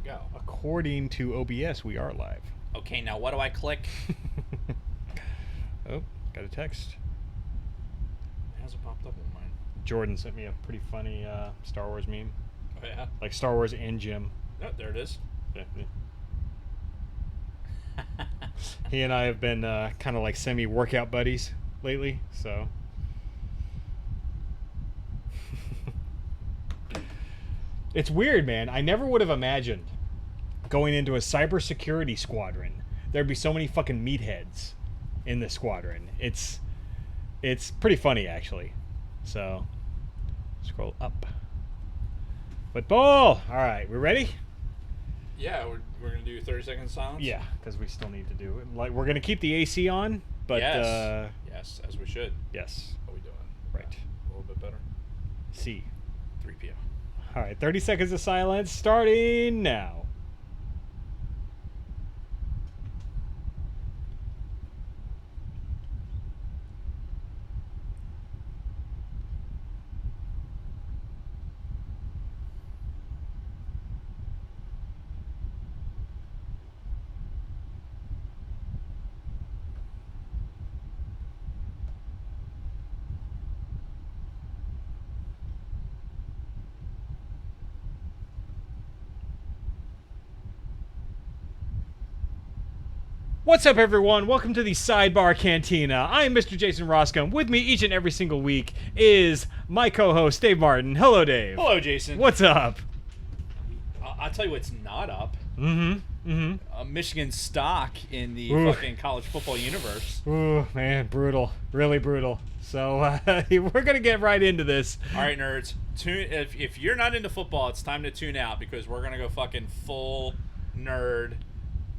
go. According to OBS, we are live. Okay, now what do I click? Oh, got a text. It hasn't popped up on mine. Jordan sent me a pretty funny Star Wars meme. Oh, yeah? Like Star Wars and Jim. Oh, there it is. Yeah. He and I have been kind of like semi-workout buddies lately, so... It's weird, man. I never would have imagined going into a cybersecurity squadron there'd be so many fucking meatheads in the squadron. It's pretty funny, actually. So, scroll up. Football! All right, we ready? Yeah, we're going to do 30 seconds silence? Yeah, because we still need to do it. Like, we're going to keep the AC on, but... Yes. Yes, as we should. Yes. How are we doing? Right. A little bit better. C. 3 p.m. All right, 30 seconds of silence starting now. What's up, everyone? Welcome to the Sidebar Cantina. I'm Mr. Jason Roscombe. With me each and every single week is my co-host, Dave Martin. Hello, Dave. Hello, Jason. What's up? I'll tell you what's not up. Michigan stock in the Ooh. fucking college football universe. Ooh, man, brutal. Really brutal. So, we're going to get right into this. All right, nerds. If you're not into football, it's time to tune out because we're going to go fucking full nerd.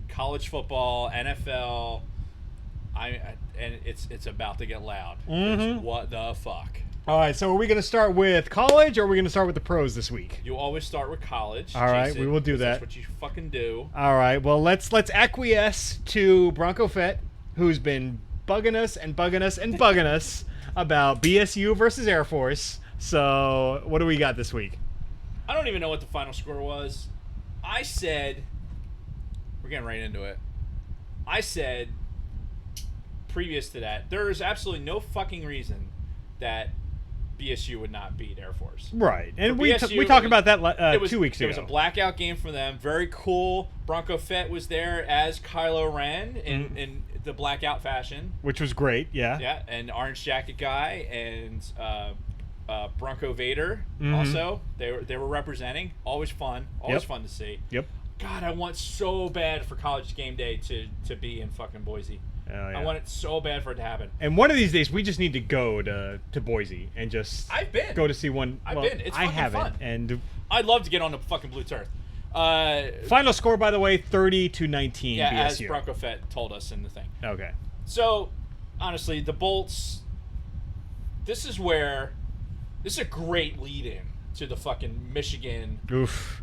College football, NFL, and it's about to get loud. What the fuck? All right, so are we going to start with college or are we going to start with the pros this week? You always start with college. All right, Jason, we will do that. That's what you fucking do. All right, well, let's acquiesce to Bronco Fett, who's been bugging us and bugging us and bugging us about BSU versus Air Force. So, what do we got this week? I don't even know what the final score was. I said... We're getting right into it. I said, previous to that, there is absolutely no fucking reason that BSU would not beat Air Force. Right, and For we BSU, talked about that it was, 2 weeks ago. It was a blackout game for them. Very cool. Bronco Fett was there as Kylo Ren in the blackout fashion. Which was great, yeah. Yeah, and Orange Jacket guy and Bronco Vader also. They were representing. Always fun. Always fun to see. Yep. God, I want so bad for College Game Day to be in fucking Boise. Oh, yeah. I want it so bad for it to happen. And one of these days, we just need to go to Boise and just I've been. go to see one. I've well, been. It's I fucking haven't. fun. And I'd love to get on the fucking blue turf. final score, by the way, 30-19. Yeah, BSU. as Bronco Fett told us in the thing. Okay. So, honestly, the Bolts. This is a great lead-in to the fucking Michigan Oof.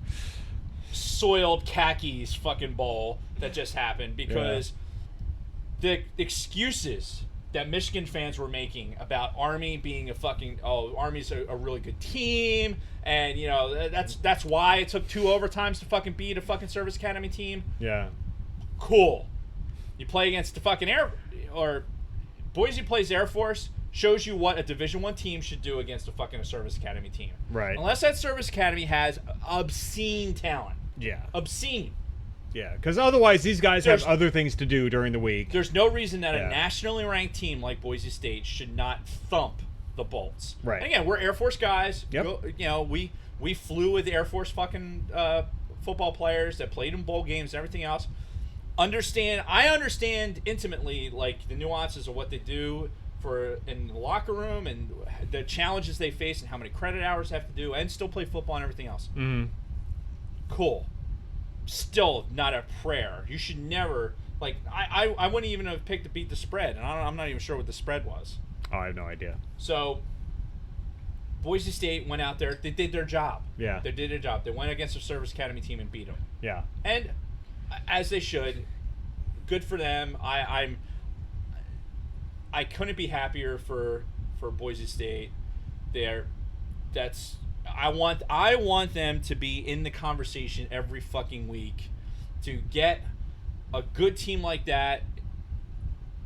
soiled khakis fucking bowl that just happened because the excuses that Michigan fans were making about Army being Army's a really good team, and you know that's why it took 2 overtimes to fucking beat a fucking Service Academy team. Yeah. Cool. You play against the fucking Boise plays Air Force, shows you what a Division I team should do against a Service Academy team. Right. Unless that Service Academy has obscene talent. Yeah. Obscene. Yeah, because otherwise these guys have other things to do during the week. There's no reason that a nationally ranked team like Boise State should not thump the Bolts. Right. And again, we're Air Force guys. Yep. We flew with Air Force fucking football players that played in bowl games and everything else. I understand intimately like the nuances of what they do in the locker room and the challenges they face and how many credit hours they have to do and still play football and everything else. Cool. Still not a prayer. You should never I wouldn't even have picked to beat the spread, and I'm not even sure what the spread was. Oh, I have no idea. So Boise State went out there. They did their job. Yeah. They did their job. They went against a Service Academy team and beat them. Yeah. And as they should. Good for them. I couldn't be happier for Boise State. I want them to be in the conversation every fucking week, to get a good team like that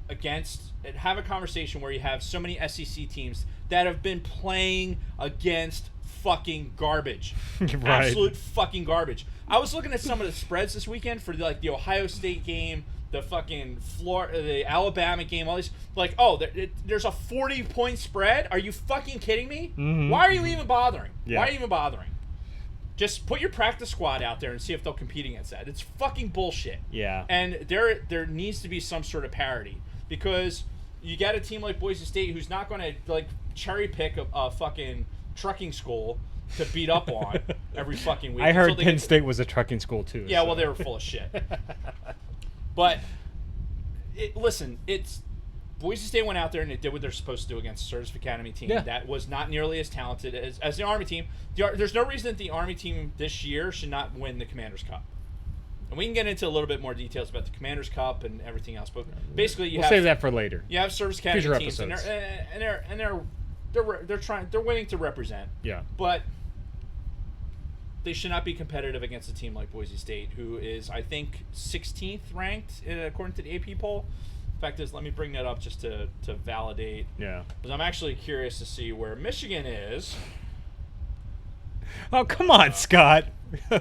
against and have a conversation where you have so many SEC teams that have been playing against fucking garbage. Right. Absolute fucking garbage. I was looking at some of the spreads this weekend for the Ohio State game, the fucking the Alabama game, all these, like, there's a 40-point spread? Are you fucking kidding me? Mm-hmm. Why are you even bothering? Yeah. Why are you even bothering? Just put your practice squad out there and see if they'll compete against that. It's fucking bullshit. Yeah. And there needs to be some sort of parity, because you got a team like Boise State who's not going to like cherry pick a fucking trucking school to beat up on every fucking week. I heard Penn State was a trucking school too. Yeah, so. well, they were full of shit. But listen, Boise State went out there and they did what they're supposed to do against a Service Academy team that was not nearly as talented as the Army team. There's no reason that the Army team this year should not win the Commander's Cup. And we can get into a little bit more details about the Commander's Cup and everything else. But basically, we'll save that for later. You have Service Academy Future teams, episodes. and they're winning to represent. Yeah. But they should not be competitive against a team like Boise State, who is, I think, 16th ranked according to the AP poll. Fact is, let me bring that up just to validate. Yeah. Because I'm actually curious to see where Michigan is. Oh, come on, Scott.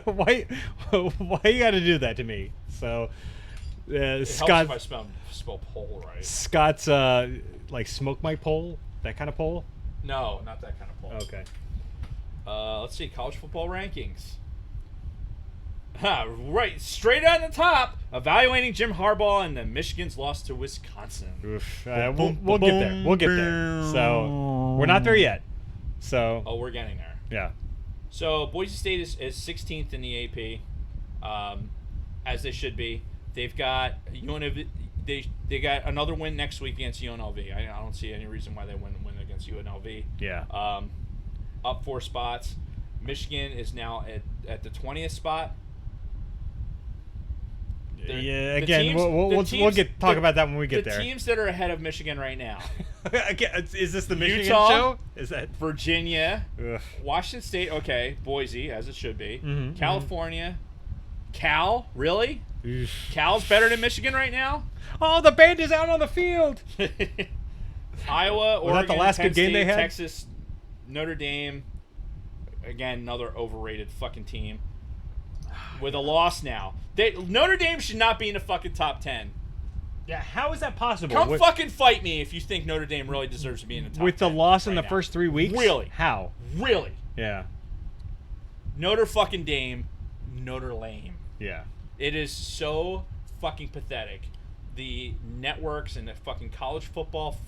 Why you got to do that to me? So, Scott. Helps if I spell poll right. Scott's like smoke my poll, that kind of poll. No, not that kind of poll. Okay. Let's see, college football rankings. Right, straight on the top, evaluating Jim Harbaugh and the Michigan's loss to Wisconsin. Oof. We'll get there. We'll get there. So we're not there yet. So. Oh, we're getting there. Yeah. So Boise State is 16th in the AP, as they should be. They've got UNLV. They got another win next week against UNLV. I don't see any reason why they wouldn't win against UNLV. Yeah. Up 4 spots. Michigan is now at the 20th spot. Yeah. Again, we'll talk about that when we get there. The teams that are ahead of Michigan right now. Is this the Michigan Utah, show? Is that Virginia, Ugh. Washington State? Okay, Boise, as it should be. Mm-hmm, California, Cal, really? Oof. Cal's better than Michigan right now? Oh, the band is out on the field. Iowa, Oregon, that the last Penn good game State, they had? Texas, Notre Dame. Again, another overrated fucking team. With a loss now. Notre Dame should not be in the fucking top 10. Yeah, how is that possible? Come fucking fight me if you think Notre Dame really deserves to be in the top 10. With the loss in right the now. first 3 weeks? Really? How? Really? Yeah. Notre fucking Dame. Notre Lame. Yeah. It is so fucking pathetic. The networks and the fucking college football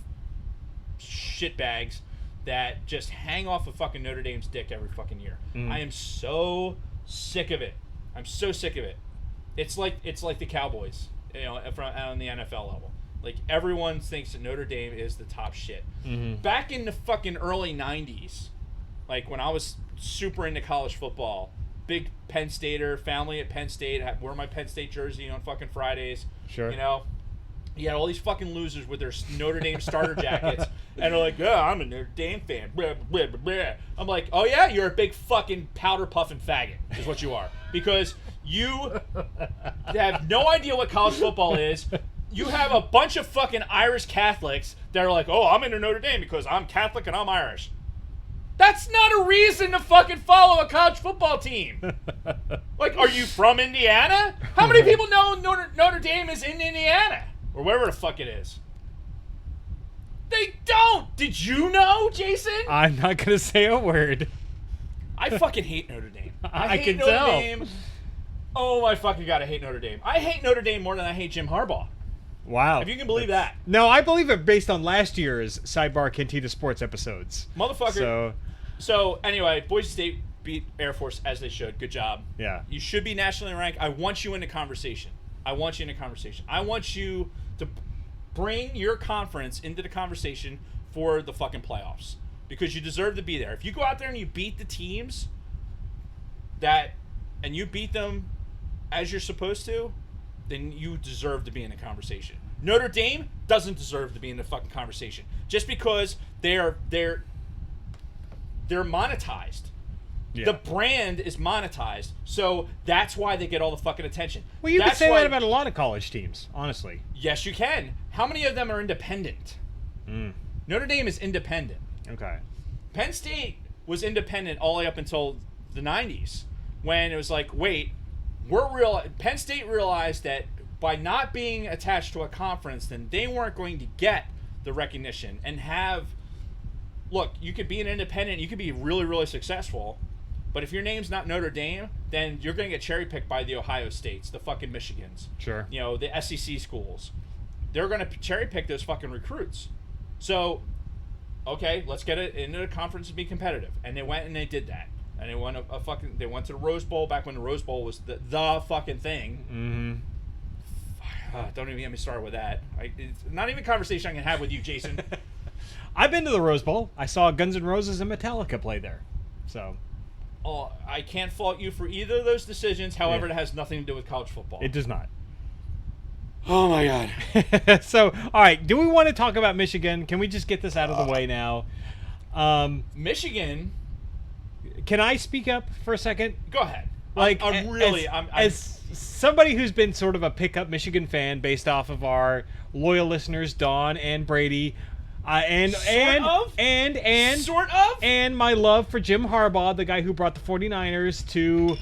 shitbags that just hang off of fucking Notre Dame's dick every fucking year. I am so sick of it. I'm so sick of it. It's like the Cowboys, on the NFL level. Like, everyone thinks that Notre Dame is the top shit. Mm-hmm. Back in the fucking early 90s, like when I was super into college football, big Penn Stater, family at Penn State, wear my Penn State jersey on fucking Fridays. Sure. You had all these fucking losers with their Notre Dame starter jackets, and they're like, "Yeah, I'm a Notre Dame fan." Blah, blah, blah, blah. I'm like, "Oh yeah, you're a big fucking powder puffing faggot," is what you are, because you have no idea what college football is. You have a bunch of fucking Irish Catholics that are like, "Oh, I'm into Notre Dame because I'm Catholic and I'm Irish." That's not a reason to fucking follow a college football team. Like, are you from Indiana? How many people know Notre Dame is in Indiana? Or wherever the fuck it is. They don't! Did you know, Jason? I'm not going to say a word. I fucking hate Notre Dame. I hate can Notre tell. Dame. Oh my fucking god, I hate Notre Dame. I hate Notre Dame more than I hate Jim Harbaugh. Wow. If you can believe that. No, I believe it based on last year's Sidebar Cantina Sports episodes. Motherfucker. So anyway, Boise State beat Air Force as they should. Good job. Yeah. You should be nationally ranked. I want you in the conversation. I want you to bring your conference into the conversation for the fucking playoffs, because you deserve to be there. If you go out there and you beat the teams and you beat them as you're supposed to, then you deserve to be in the conversation. Notre Dame doesn't deserve to be in the fucking conversation just because they're monetized. Yeah. The brand is monetized, so that's why they get all the fucking attention. Well, you that's could say why, that about a lot of college teams, honestly. Yes, you can. How many of them are independent? Notre Dame is independent. Okay. Penn State was independent all the way up until the 90s, when it was like, wait, Penn State realized that by not being attached to a conference, then they weren't going to get the recognition and have. Look, you could be an independent, you could be really, really successful, but if your name's not Notre Dame, then you're going to get cherry picked by the Ohio States, the fucking Michigans, Sure. the SEC schools. They're going to cherry pick those fucking recruits. So, okay, let's get it into the conference and be competitive. And they went and they did that. And they won they went to the Rose Bowl back when the Rose Bowl was the fucking thing. Don't even get me started with that. It's not even a conversation I can have with you, Jason. I've been to the Rose Bowl. I saw Guns N' Roses and Metallica play there. So. Oh, I can't fault you for either of those decisions. However, it has nothing to do with college football. It does not. Oh my God. So, all right. Do we want to talk about Michigan? Can we just get this out of the way now? Michigan. Can I speak up for a second? Go ahead. Like, as somebody who's been sort of a pickup Michigan fan based off of our loyal listeners, Dawn and Brady, and my love for Jim Harbaugh, the guy who brought the 49ers to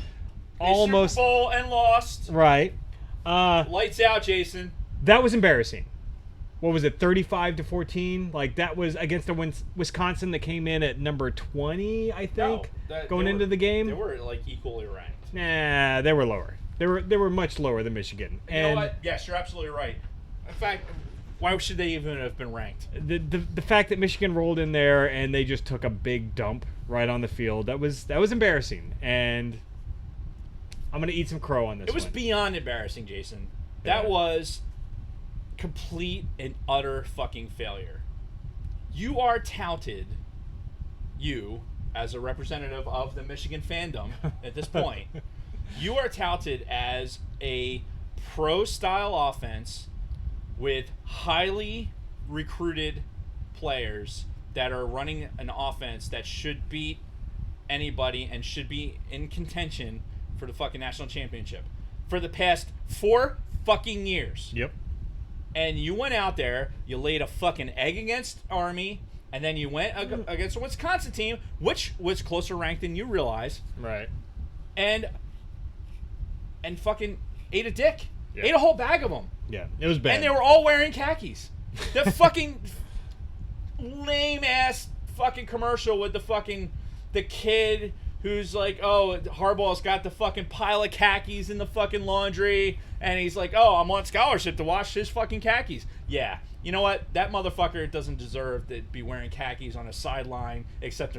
almost Super Bowl and lost. Right. Lights out, Jason. That was embarrassing. What was it, 35-14? Like, that was against a Wisconsin that came in at number 20, I think, going into the game. They were like equally ranked. Nah, they were lower. They were much lower than Michigan. You know what? Yes, you're absolutely right. In fact, why should they even have been ranked? The fact that Michigan rolled in there and they just took a big dump right on the field, that was embarrassing. And I'm gonna eat some crow on this. It was beyond embarrassing, Jason. That was complete and utter fucking failure. You are touted, you as a representative of the Michigan fandom at this point, you are touted as a pro-style offense with highly recruited players that are running an offense that should beat anybody and should be in contention for the fucking national championship for the past 4 fucking years. Yep. And you went out there, you laid a fucking egg against Army, and then you went against a Wisconsin team, which was closer ranked than you realize. Right. And fucking ate a dick. Yeah. Ate a whole bag of them. Yeah, it was bad. And they were all wearing khakis. The fucking lame-ass fucking commercial with the kid who's like, oh, Harbaugh's got the fucking pile of khakis in the fucking laundry, and he's like, oh, I'm on scholarship to wash his fucking khakis. Yeah. You know what? That motherfucker doesn't deserve to be wearing khakis on a sideline except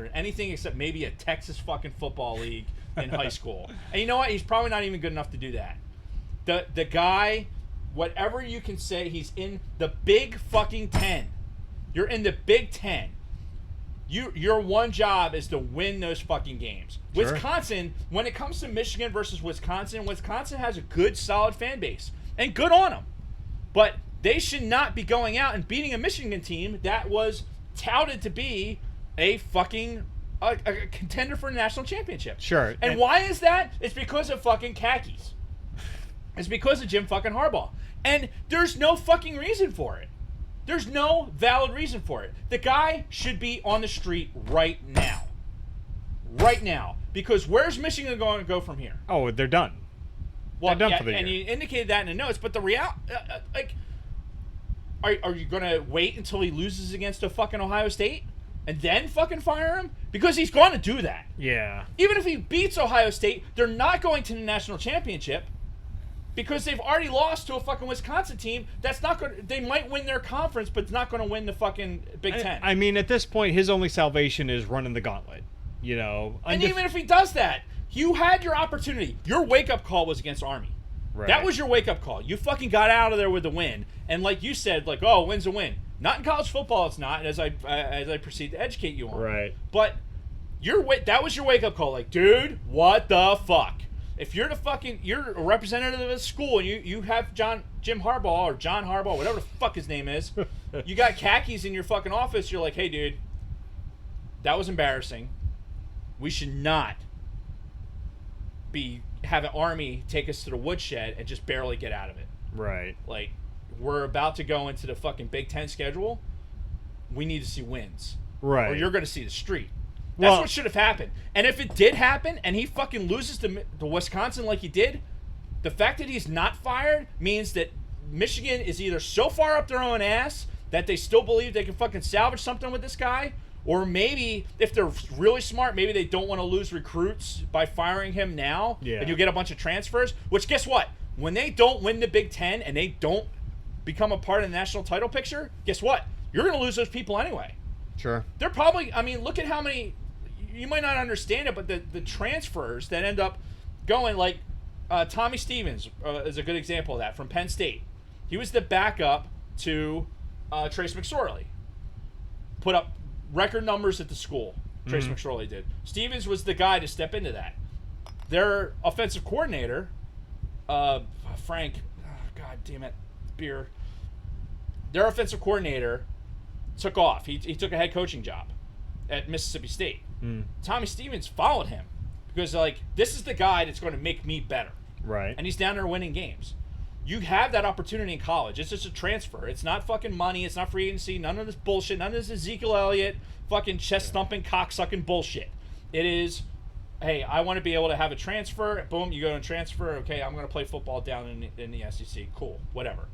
maybe a Texas fucking football league in high school. And you know what? He's probably not even good enough to do that. The guy, whatever you can say, he's in the Big fucking Ten. You're in the Big Ten. Your one job is to win those fucking games. Sure. Wisconsin, when it comes to Michigan versus Wisconsin has a good, solid fan base. And good on them. But they should not be going out and beating a Michigan team that was touted to be a fucking a contender for a national championship. Sure. And why is that? It's because of fucking khakis. It's because of Jim fucking Harbaugh. And there's no fucking reason for it. There's no valid reason for it. The guy should be on the street right now. Right now. Because where's Michigan going to go from here? Oh, they're done. Well, they're done for the year. And you indicated that in the notes, but the are you going to wait until he loses against a fucking Ohio State and then fucking fire him? Because he's going to do that. Yeah. Even if he beats Ohio State, they're not going to the national championship. Because they've already lost to a fucking Wisconsin team that's not going to... They might win their conference, but it's not going to win the fucking Big Ten. I mean, at this point, his only salvation is running the gauntlet. You know? And even if he does that, you had your opportunity. Your wake-up call was against Army. Right. That was your wake-up call. You fucking got out of there with the win. And like you said, like, oh, win's a win. Not in college football, it's not, as I proceed to educate you on. Right. But that was your wake-up call. Like, dude, what the fuck? If you're you're a representative of a school and you have Jim Harbaugh or John Harbaugh, whatever the fuck his name is, you got khakis in your fucking office, you're like, hey dude, that was embarrassing. We should not have an Army take us to the woodshed and just barely get out of it. Right. Like, we're about to go into the fucking Big Ten schedule. We need to see wins. Right. Or you're going to see the street. That's what should have happened. And if it did happen and he fucking loses to Wisconsin like he did, the fact that he's not fired means that Michigan is either so far up their own ass that they still believe they can fucking salvage something with this guy, or maybe if they're really smart, maybe they don't want to lose recruits by firing him now, and you get a bunch of transfers, which guess what? When they don't win the Big Ten and they don't become a part of the national title picture, guess what? You're going to lose those people anyway. Sure. They're probably, I mean, look at how many, you might not understand it, but the transfers that end up going, like Tommy Stevens is a good example of that from Penn State. He was the backup to Trace McSorley. Put up record numbers at the school. Trace McSorley did. Stevens was the guy to step into that. Their offensive coordinator, Frank, God damn it, beer. Their offensive coordinator took off. He took a head coaching job at Mississippi State. Tommy Stevens followed him because, like, this is the guy that's going to make me better. Right. And he's down there winning games. You have that opportunity in college. It's just a transfer. It's not fucking money. It's not free agency. None of this bullshit. None of this Ezekiel Elliott fucking chest-thumping, cock-sucking bullshit. It is, hey, I want to be able to have a transfer. Boom, you go and transfer. Okay, I'm going to play football down in the SEC. Cool, whatever.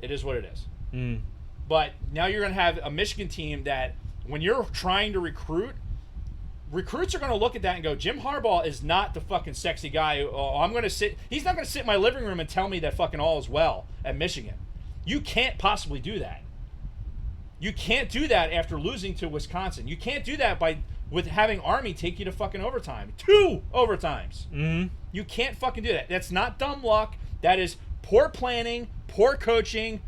It is what it is. But now you're going to have a Michigan team that when you're trying to recruits are going to look at that and go, Jim Harbaugh is not the fucking sexy guy. Oh, I'm going to sit. He's not going to sit in my living room and tell me that fucking all is well at Michigan. You can't possibly do that. You can't do that after losing to Wisconsin. You can't do that with having Army take you to fucking overtime. 2 overtimes. You can't fucking do that. That's not dumb luck. That is poor planning, poor coaching,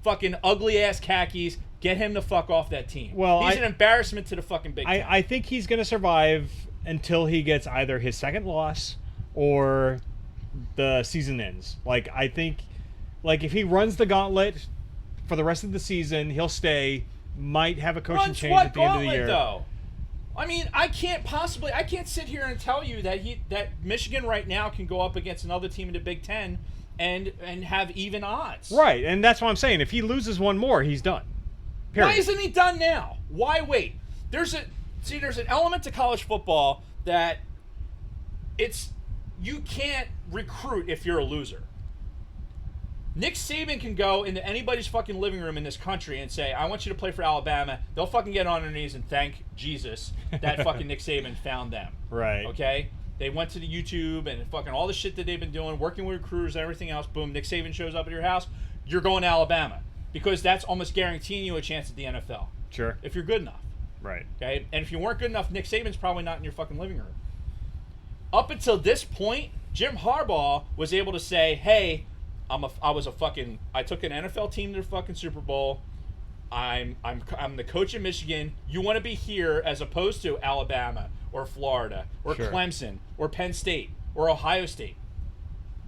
fucking ugly ass khakis. Get him the fuck off that team. Well, he's an embarrassment to the fucking Big Ten. I think he's going to survive until he gets either his second loss or the season ends. Like, I think, like, if he runs the gauntlet for the rest of the season, he'll stay. Might have a coaching change at the end of the year. Though? I mean, I can't sit here and tell you that Michigan right now can go up against another team in the Big Ten and have even odds. Right, and that's what I'm saying. If he loses one more, he's done. Period. Why isn't he done now? Why wait? There's an element to college football that you can't recruit if you're a loser. Nick Saban can go into anybody's fucking living room in this country and say, I want you to play for Alabama. They'll fucking get on their knees and thank Jesus that fucking Nick Saban found them. Right. Okay? They went to the YouTube and fucking all the shit that they've been doing, working with recruiters and everything else. Boom, Nick Saban shows up at your house. You're going to Alabama. Because that's almost guaranteeing you a chance at the NFL. Sure. If you're good enough. Right. Okay? And if you weren't good enough, Nick Saban's probably not in your fucking living room. Up until this point, Jim Harbaugh was able to say, hey, I took an NFL team to the fucking Super Bowl. I'm the coach of Michigan. You want to be here as opposed to Alabama or Florida or Clemson or Penn State or Ohio State.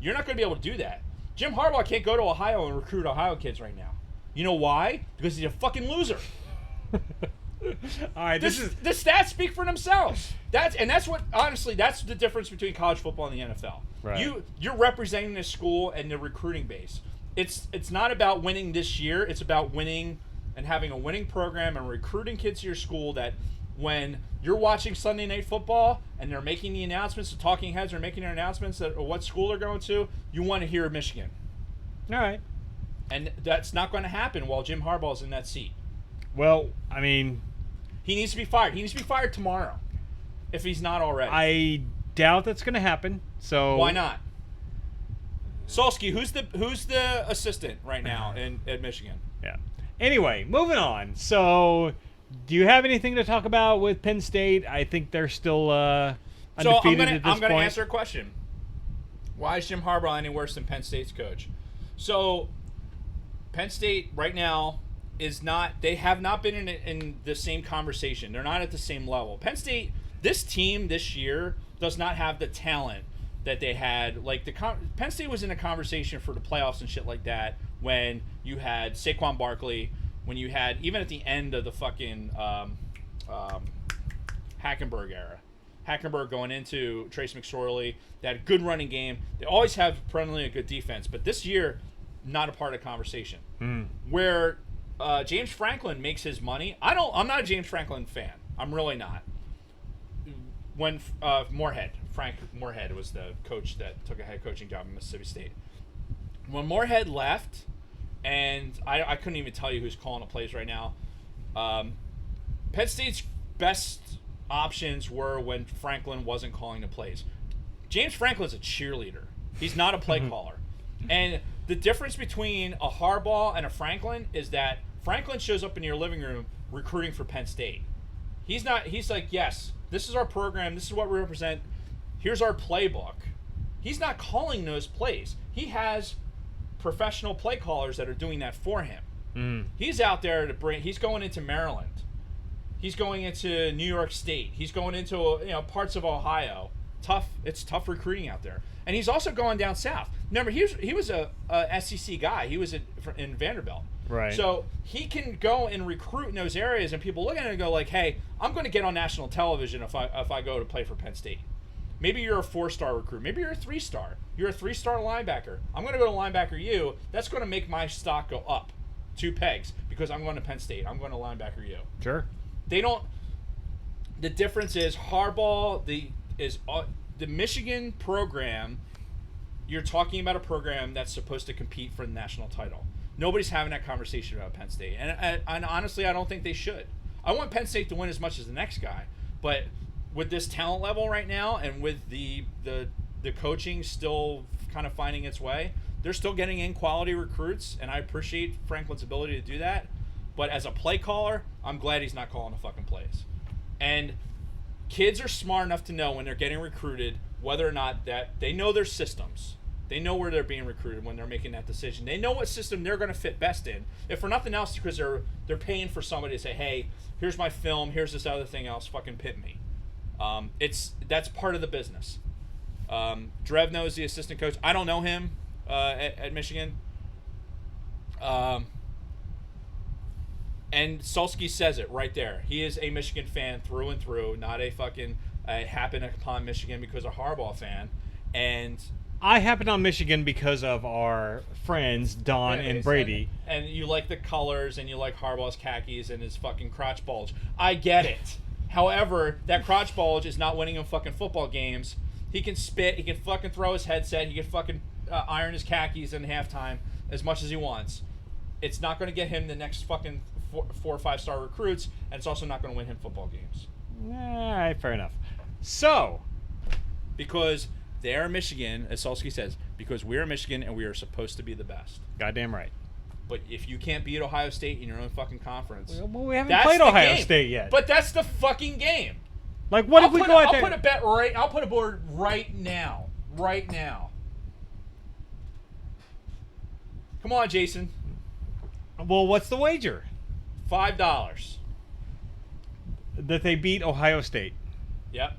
You're not going to be able to do that. Jim Harbaugh can't go to Ohio and recruit Ohio kids right now. You know why? Because he's a fucking loser. All right, the stats speak for themselves. That's what, honestly, that's the difference between college football and the NFL. Right. You're representing the school and the recruiting base. It's not about winning this year. It's about winning and having a winning program and recruiting kids to your school that when you're watching Sunday Night Football and they're making the announcements, the talking heads are making their announcements of what school they're going to, you want to hear Michigan. All right. And that's not going to happen while Jim Harbaugh's in that seat. Well, I mean, he needs to be fired. He needs to be fired tomorrow, if he's not already. I doubt that's going to happen. So why not? Solsky, who's the assistant right now at Michigan? Yeah. Anyway, moving on. So, do you have anything to talk about with Penn State? I think they're still undefeated at this point. I'm going to answer a question. Why is Jim Harbaugh any worse than Penn State's coach? So, Penn State right now they have not been in the same conversation. They're not at the same level. Penn State, this team this year does not have the talent that they had. Like, Penn State was in a conversation for the playoffs and shit like that when you had Saquon Barkley, when you had, even at the end of the fucking Hackenberg era, Hackenberg going into Trace McSorley. They had a good running game. They always have perennially a good defense, but this year, not a part of the conversation. Where James Franklin makes his money. I'm not a James Franklin fan. I'm really not. When Frank Moorhead was the coach that took a head coaching job in Mississippi State. When Moorhead left, and I couldn't even tell you who's calling the plays right now. Penn State's best options were when Franklin wasn't calling the plays. James Franklin's a cheerleader. He's not a play caller. And the difference between a Harbaugh and a Franklin is that Franklin shows up in your living room recruiting for Penn State. He's like, yes, this is our program. This is what we represent. Here's our playbook. He's not calling those plays. He has professional play callers that are doing that for him. He's out there he's going into Maryland. He's going into New York State. He's going into parts of Ohio. It's tough recruiting out there. And he's also going down south. Remember, he was a SEC guy. He was in Vanderbilt. Right. So he can go and recruit in those areas, and people look at it and go like, "Hey, I'm going to get on national television if I go to play for Penn State." Maybe you're a 4-star recruit. Maybe you're a 3-star. You're a 3-star linebacker. I'm going to go to linebacker U. That's going to make my stock go up 2 pegs because I'm going to Penn State. I'm going to linebacker U. Sure. They don't. The difference is Harbaugh. The Michigan program. You're talking about a program that's supposed to compete for the national title. Nobody's having that conversation about Penn State, and honestly, I don't think they should. I want Penn State to win as much as the next guy, but with this talent level right now, and with the coaching still kind of finding its way, they're still getting in quality recruits, and I appreciate Franklin's ability to do that. But as a play caller, I'm glad he's not calling the fucking plays. And kids are smart enough to know when they're getting recruited whether or not that they know their systems. They know where they're being recruited when they're making that decision. They know what system they're going to fit best in. If for nothing else, because they're paying for somebody to say, "Hey, here's my film. Here's this other thing else. Fucking pit me." That's part of the business. Drevno is the assistant coach. I don't know him at Michigan. And Sulsky says it right there. He is a Michigan fan through and through, not a fucking happen upon Michigan because of Harbaugh fan. And I happened on Michigan because of our friends Don and Brady. And you like the colors, and you like Harbaugh's khakis and his fucking crotch bulge. I get it. However, that crotch bulge is not winning him fucking football games. He can spit. He can fucking throw his headset. He can fucking iron his khakis in halftime as much as he wants. It's not going to get him the next fucking 4 or 5-star recruits, and it's also not going to win him football games. All right, fair enough. So, because they are Michigan, as Sulsky says, because we are Michigan and we are supposed to be the best. Goddamn right. But if you can't beat Ohio State in your own fucking conference, well, we haven't played Ohio State yet. But that's the fucking game. Like, what if we go out there? I'll put a bet right. I'll put a board right now. Right now. Come on, Jason. Well, what's the wager? $5. That they beat Ohio State. Yep.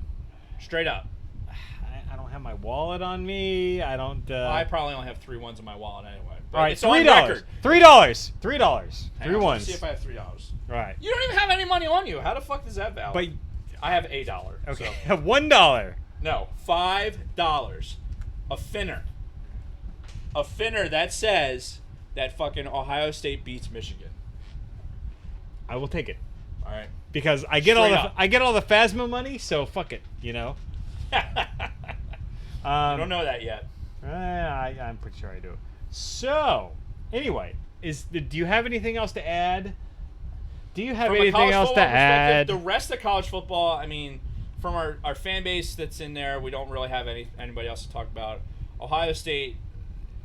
Straight up. I don't have my wallet on me. I don't. I probably only have 3 ones in my wallet anyway. But all right, it's $3. on record. $3. $3. Hang 3 on, ones. Let's see if I have $3. Right. You don't even have any money on you. How the fuck does that valid? But I have $1. okay, So. $1. No, $5. A finner. A finner that says that fucking Ohio State beats Michigan. I will take it. All right. Because I get all the FASMA money, so fuck it, you know. I don't know that yet. I'm pretty sure I do. So, anyway, do you have anything else to add? Do you have From anything else to add? The rest of college football, I mean, from our fan base that's in there, we don't really have anybody else to talk about. Ohio State,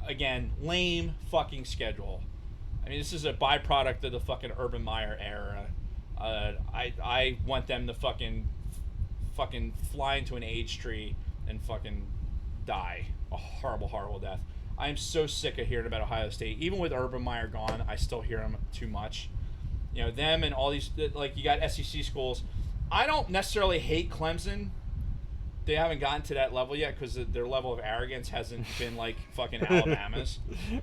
again, lame fucking schedule. I mean, this is a byproduct of the fucking Urban Meyer era. I want them to fucking fly into an age tree and fucking die a horrible, horrible death. I'm so sick of hearing about Ohio State. Even with Urban Meyer gone, I still hear him too much. You know, them and all these, like, you got SEC schools. I don't necessarily hate Clemson, they haven't gotten to that level yet because their level of arrogance hasn't been like fucking Alabama's.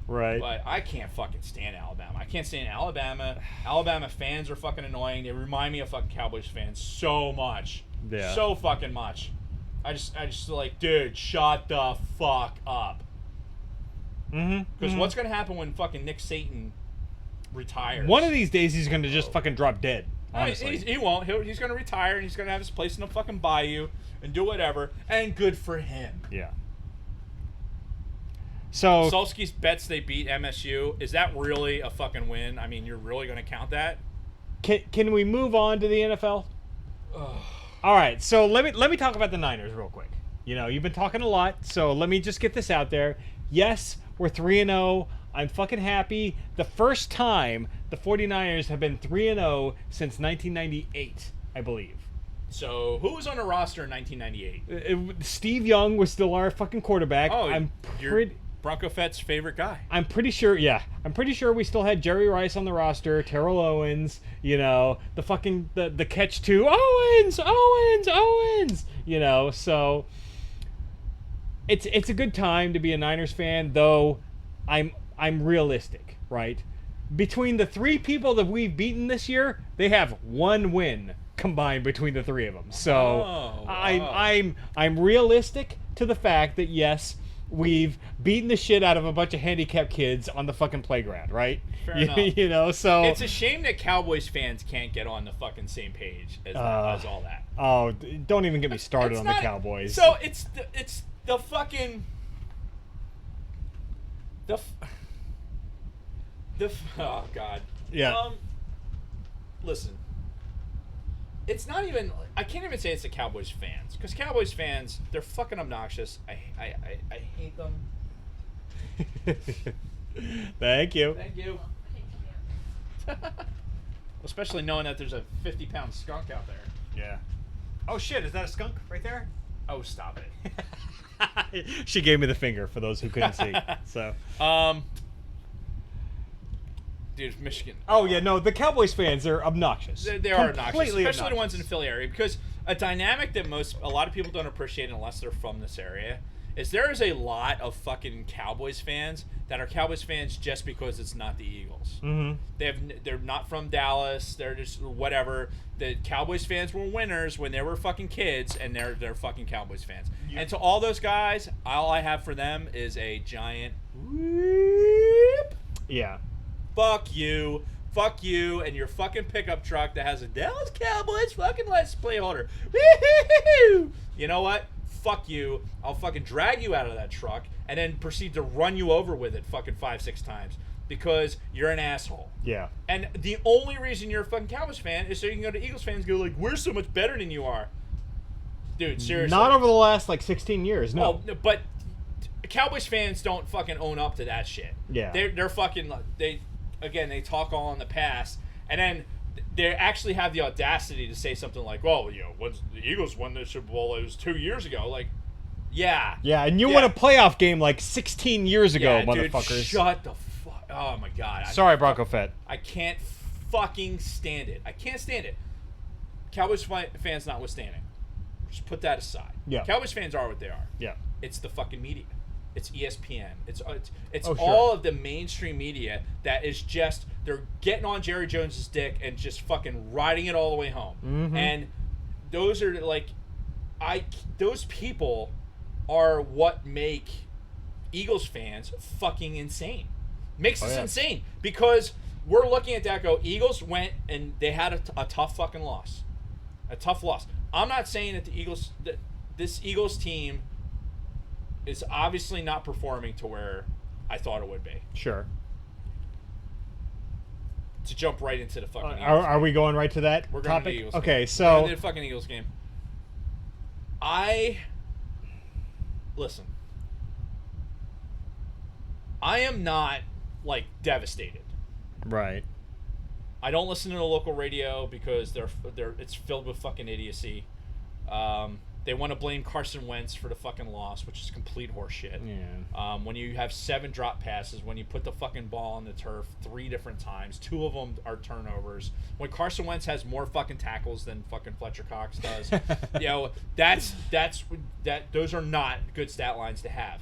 Right. But I can't fucking stand Alabama. I can't stand Alabama. Alabama fans are fucking annoying. They remind me of fucking Cowboys fans so much. Yeah. So fucking much. I just like, dude, shut the fuck up. Because what's gonna happen when fucking Nick Saban retires? One of these days he's gonna just fucking drop dead. Honestly. He won't. He's gonna retire and he's gonna have his place in the fucking bayou and do whatever. And good for him. Yeah. So Solski's bets they beat MSU. Is that really a fucking win? I mean, you're really gonna count that? can we move on to the NFL? All right. So let me talk about the Niners real quick. You know, you've been talking a lot, so let me just get this out there. Yes, we're 3-0. I'm fucking happy. The first time the 49ers have been 3-0 since 1998, I believe. So, who was on the roster in 1998? Steve Young was still our fucking quarterback. Oh, I'm pretty Bronco Fett's favorite guy. I'm pretty sure, yeah. I'm pretty sure we still had Jerry Rice on the roster, Terrell Owens, you know, the fucking the catch to Owens, you know, so it's a good time to be a Niners fan, though I'm realistic, right? Between the three people that we've beaten this year, they have one win combined between the three of them. So I'm realistic to the fact that yes, we've beaten the shit out of a bunch of handicapped kids on the fucking playground, right? Fair enough. You know, so it's a shame that Cowboys fans can't get on the fucking same page as all that. Oh, don't even get me started on the Cowboys. So it's the fucking oh god. Yeah. Listen. It's not even. I can't even say it's the Cowboys fans, because Cowboys fans, they're fucking obnoxious. I hate them. Thank you. Thank you. Especially knowing that there's a 50-pound skunk out there. Yeah. Oh shit! Is that a skunk right there? Oh, stop it. She gave me the finger for those who couldn't see. So. Dude, Michigan. Oh yeah, no, the Cowboys fans are obnoxious. They are obnoxious, especially obnoxious. the ones in the Philly area, because a dynamic that a lot of people don't appreciate unless they're from this area is there is a lot of fucking Cowboys fans that are Cowboys fans just because it's not the Eagles. Mm-hmm. They're not from Dallas. They're just whatever. The Cowboys fans were winners when they were fucking kids, and they're fucking Cowboys fans. Yep. And to all those guys, all I have for them is a giant whoop. Yeah. Fuck you, and your fucking pickup truck that has a Dallas Cowboys fucking license plate holder. Woo-hoo-hoo-hoo. You know what? Fuck you. I'll fucking drag you out of that truck and then proceed to run you over with it fucking 5-6 times because you're an asshole. Yeah. And the only reason you're a fucking Cowboys fan is so you can go to Eagles fans and go like, we're so much better than you are. Dude, seriously. Not over the last like 16 years, no. Oh, but Cowboys fans don't fucking own up to that shit. Yeah. They're fucking Again, they talk all in the past, and then they actually have the audacity to say something like, "Well, you know, when the Eagles won the Super Bowl, it was 2 years ago." Like, yeah, and you won a playoff game like 16 years ago, motherfuckers. Dude, shut the fuck. Oh my god. Sorry, Bronco Fett. I can't fucking stand it. I can't stand it. Cowboys fans notwithstanding, just put that aside. Yeah. Cowboys fans are what they are. Yeah. It's the fucking media. It's ESPN. It's sure. all of the mainstream media that is just, they're getting on Jerry Jones's dick and just fucking riding it all the way home. Mm-hmm. And those are like, those people are what make Eagles fans fucking insane. Makes us insane because we're looking at that go, Eagles went and they had a tough fucking loss. A tough loss. I'm not saying that this Eagles team is obviously not performing to where I thought it would be. Sure. To jump right into the fucking Eagles are we going right to that We're topic? Going to the Eagles okay, game. so... We're going to the fucking Eagles game. Listen. I am not, like, devastated. Right. I don't listen to the local radio because it's filled with fucking idiocy. They want to blame Carson Wentz for the fucking loss, which is complete horseshit. Yeah. When you have 7 drop passes, when you put the fucking ball on the turf 3 different times, 2 of them are turnovers. When Carson Wentz has more fucking tackles than fucking Fletcher Cox does, those are not good stat lines to have.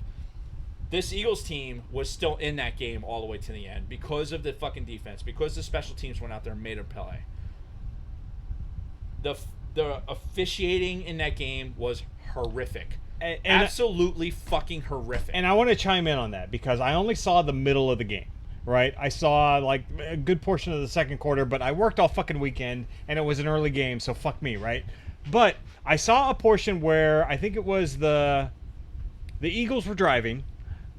This Eagles team was still in that game all the way to the end because of the fucking defense, because the special teams went out there and made a play. The officiating in that game was horrific. And absolutely fucking horrific. And I want to chime in on that because I only saw the middle of the game, right? I saw like a good portion of the second quarter, but I worked all fucking weekend and it was an early game, so fuck me, right? But I saw a portion where I think it was the Eagles were driving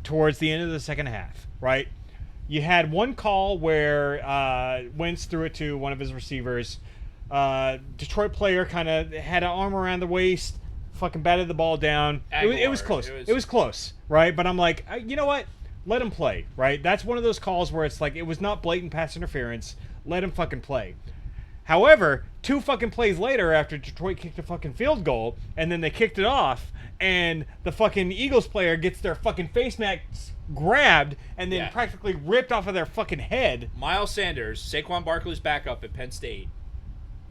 towards the end of the second half, right? You had one call where Wentz threw it to one of his receivers. Detroit player kind of had an arm around the waist, fucking batted the ball down. It was close. It was close, right? But I'm like, you know what? Let him play, right? That's one of those calls where it's like, it was not blatant pass interference. Let him fucking play. However, 2 fucking plays later after Detroit kicked a fucking field goal, and then they kicked it off, and the fucking Eagles player gets their fucking face mask grabbed and then practically ripped off of their fucking head. Miles Sanders, Saquon Barkley's backup at Penn State,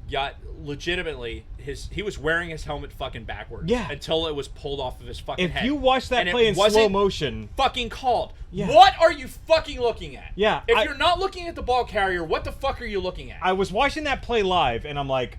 got legitimately he was wearing his helmet fucking backwards until it was pulled off of his fucking head. If you watch that play in slow motion, fucking called. What are you fucking looking at? If you're not looking at the ball carrier, what the fuck are you looking at? I was watching that play live and I'm like,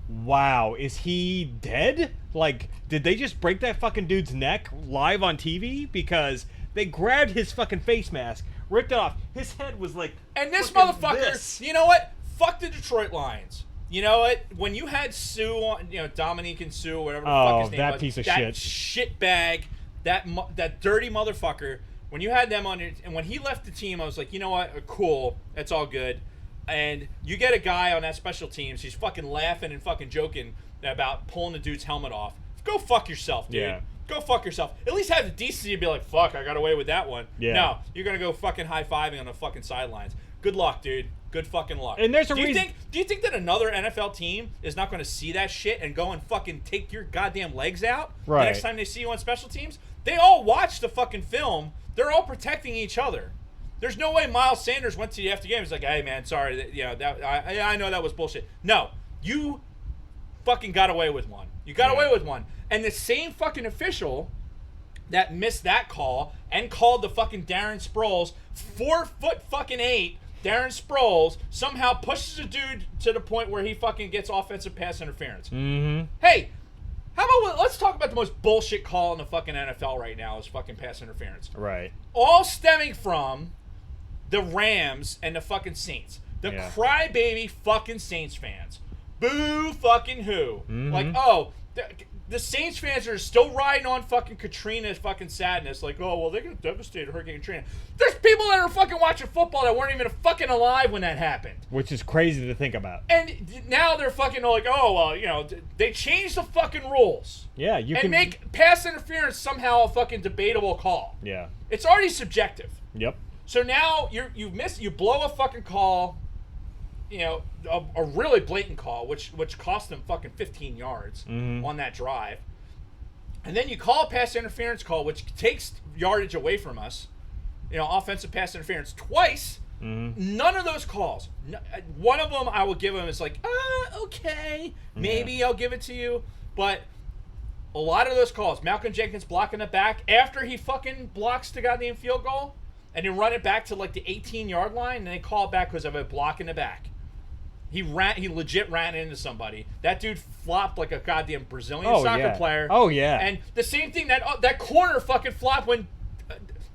wow, is he dead? Like, did they just break that fucking dude's neck live on TV? Because they grabbed his fucking face mask, ripped it off. His head was like, and this motherfucker, you know what? Fuck the Detroit Lions. You know what? When you had Sue on, Dominique and Sue, whatever the fuck his name was. That piece of that shit. Shitbag, that dirty motherfucker. When you had them on it, and when he left the team, I was like, you know what? Cool. That's all good. And you get a guy on that special teams, he's fucking laughing and fucking joking about pulling the dude's helmet off. Go fuck yourself, dude. Yeah. Go fuck yourself. At least have the decency to be like, fuck, I got away with that one. Yeah. No, you're going to go fucking high-fiving on the fucking sidelines. Good luck, dude. Good fucking luck. And there's a reason. Do you think that another NFL team is not going to see that shit and go and fucking take your goddamn legs out the next time they see you on special teams? They all watch the fucking film. They're all protecting each other. There's no way Miles Sanders went to the after game. He's like, hey man, sorry, I know that was bullshit. No, you fucking got away with one. You got away with one. And the same fucking official that missed that call and called the fucking Darren Sproles 4'8" Darren Sproles somehow pushes a dude to the point where he fucking gets offensive pass interference. Mm-hmm. Hey, how about let's talk about the most bullshit call in the fucking NFL right now is fucking pass interference. Right. All stemming from the Rams and the fucking Saints. The crybaby fucking Saints fans. Boo fucking who. Mm-hmm. Like, the Saints fans are still riding on fucking Katrina's fucking sadness. Like, oh, well, they're going to devastate Hurricane Katrina. There's people that are fucking watching football that weren't even fucking alive when that happened. Which is crazy to think about. And now they're fucking like, oh, well, they changed the fucking rules. Yeah, you can make pass interference somehow a fucking debatable call. Yeah. It's already subjective. Yep. So now you blow a fucking call, a really blatant call, which cost them fucking 15 yards on that drive. And then you call a pass interference call, which takes yardage away from us, offensive pass interference twice. Mm-hmm. None of those calls. One of them I will give them is like, okay, maybe I'll give it to you. But a lot of those calls, Malcolm Jenkins blocking it back after he fucking blocks the goddamn field goal, and then run it back to like the 18-yard line, and they call it back because of a block in the back. He legit ran into somebody. That dude flopped like a goddamn Brazilian soccer player. Oh yeah. And the same thing that corner fucking flopped when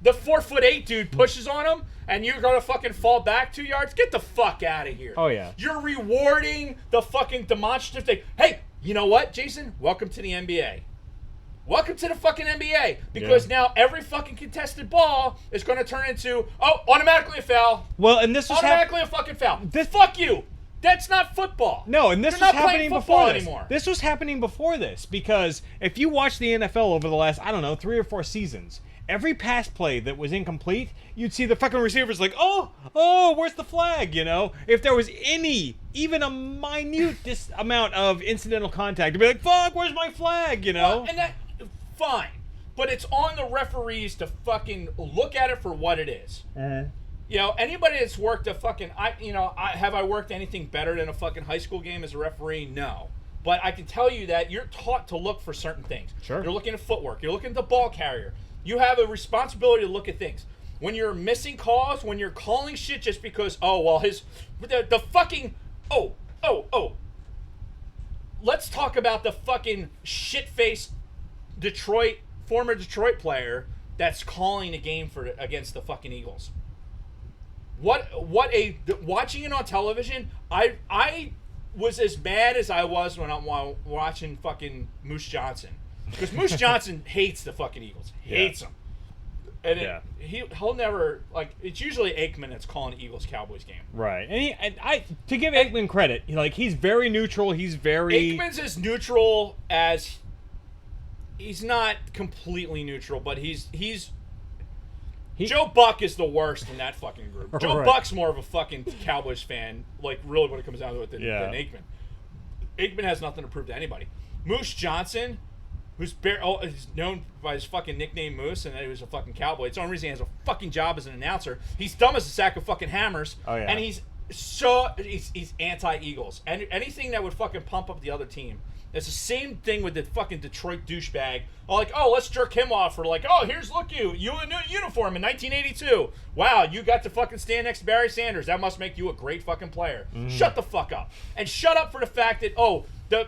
the 4'8" dude pushes on him, and you're gonna fucking fall back 2 yards. Get the fuck out of here. Oh yeah. You're rewarding the fucking demonstrative thing. Hey, you know what, Jason? Welcome to the NBA. Welcome to the fucking NBA, because now every fucking contested ball is going to turn into, automatically a foul. Well, and this was automatically a fucking foul. Fuck you. That's not football. No, and this was happening before this. Anymore. This was happening before this, because if you watch the NFL over the last, 3 or 4 seasons, every pass play that was incomplete, you'd see the fucking receivers like, oh, where's the flag? You know, if there was even a minute amount of incidental contact, to be like, fuck, where's my flag? You know, well, and that fine, but it's on the referees to fucking look at it for what it is. You know, anybody that's worked a fucking, have I worked anything better than a fucking high school game as a referee? No. But I can tell you that you're taught to look for certain things. Sure. You're looking at footwork. You're looking at the ball carrier. You have a responsibility to look at things. When you're missing calls, when you're calling shit just because, the fucking, let's talk about the fucking shit-faced former Detroit player that's calling a game against the fucking Eagles. Watching it on television, I was as mad as I was when I'm watching fucking Moose Johnson, because Moose Johnson hates the fucking Eagles, hates them, and he'll never, like, it's usually Aikman that's calling the Eagles-Cowboys game, right? And I to give Aikman credit, he's very neutral. Aikman's as neutral as, he's not completely neutral, but he's Joe Buck is the worst in that fucking group. Joe Buck's more of a fucking Cowboys fan, like, really, when it comes down to it, than Aikman. Aikman has nothing to prove to anybody. Moose Johnson, who's known by his fucking nickname Moose, and that he was a fucking Cowboy. It's the only reason he has a fucking job as an announcer. He's dumb as a sack of fucking hammers, and he's anti-Eagles. And anything that would fucking pump up the other team. It's the same thing with the fucking Detroit douchebag. Let's jerk him off for here's you in a new uniform in 1982. Wow, you got to fucking stand next to Barry Sanders. That must make you a great fucking player. Shut the fuck up. And shut up for the fact that,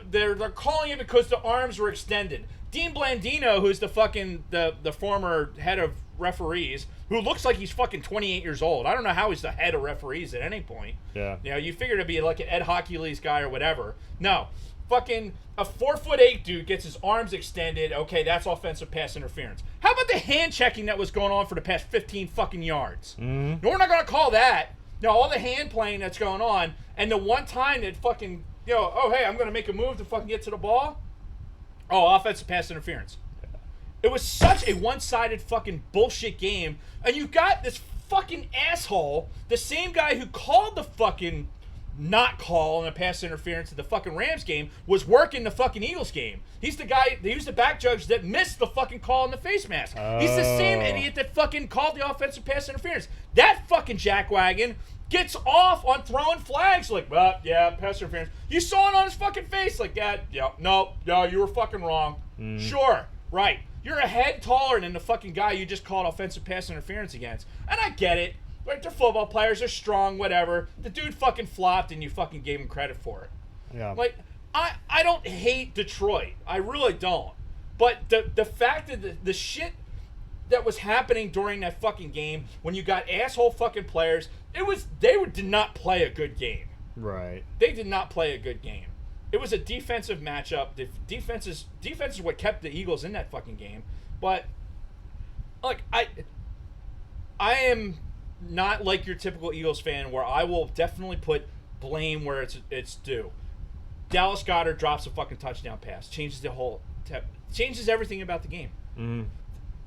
they're calling it because the arms were extended. Dean Blandino, who's the fucking, the former head of referees, who looks like he's fucking 28 years old. I don't know how he's the head of referees at any point. Yeah. You figure to be like an Ed Hockey's guy or whatever. No. Fucking a 4'8" dude gets his arms extended. Okay, that's offensive pass interference. How about the hand checking that was going on for the past 15 fucking yards? No, we're not gonna call that. No, all the hand playing that's going on, and the one time that fucking, hey, I'm gonna make a move to fucking get to the ball. Oh, offensive pass interference. It was such a one-sided fucking bullshit game, and you got this fucking asshole, the same guy who called the fucking not call in a pass interference in the fucking Rams game, was working the fucking Eagles game. He's the guy, he was the back judge that missed the fucking call in the face mask. He's the same idiot that fucking called the offensive pass interference. That fucking jackwagon gets off on throwing flags pass interference. You saw it on his fucking face no, you were fucking wrong. Sure, right. You're a head taller than the fucking guy you just called offensive pass interference against. And I get it. Right, they're football players, they're strong, whatever. The dude fucking flopped and you fucking gave him credit for it. Yeah. I don't hate Detroit. I really don't. But the fact that the shit that was happening during that fucking game, when you got asshole fucking players, they did not play a good game. Right. They did not play a good game. It was a defensive matchup. The defense is what kept the Eagles in that fucking game. But I am not like your typical Eagles fan, where I will definitely put blame where it's due. Dallas Goedert drops a fucking touchdown pass, changes everything about the game.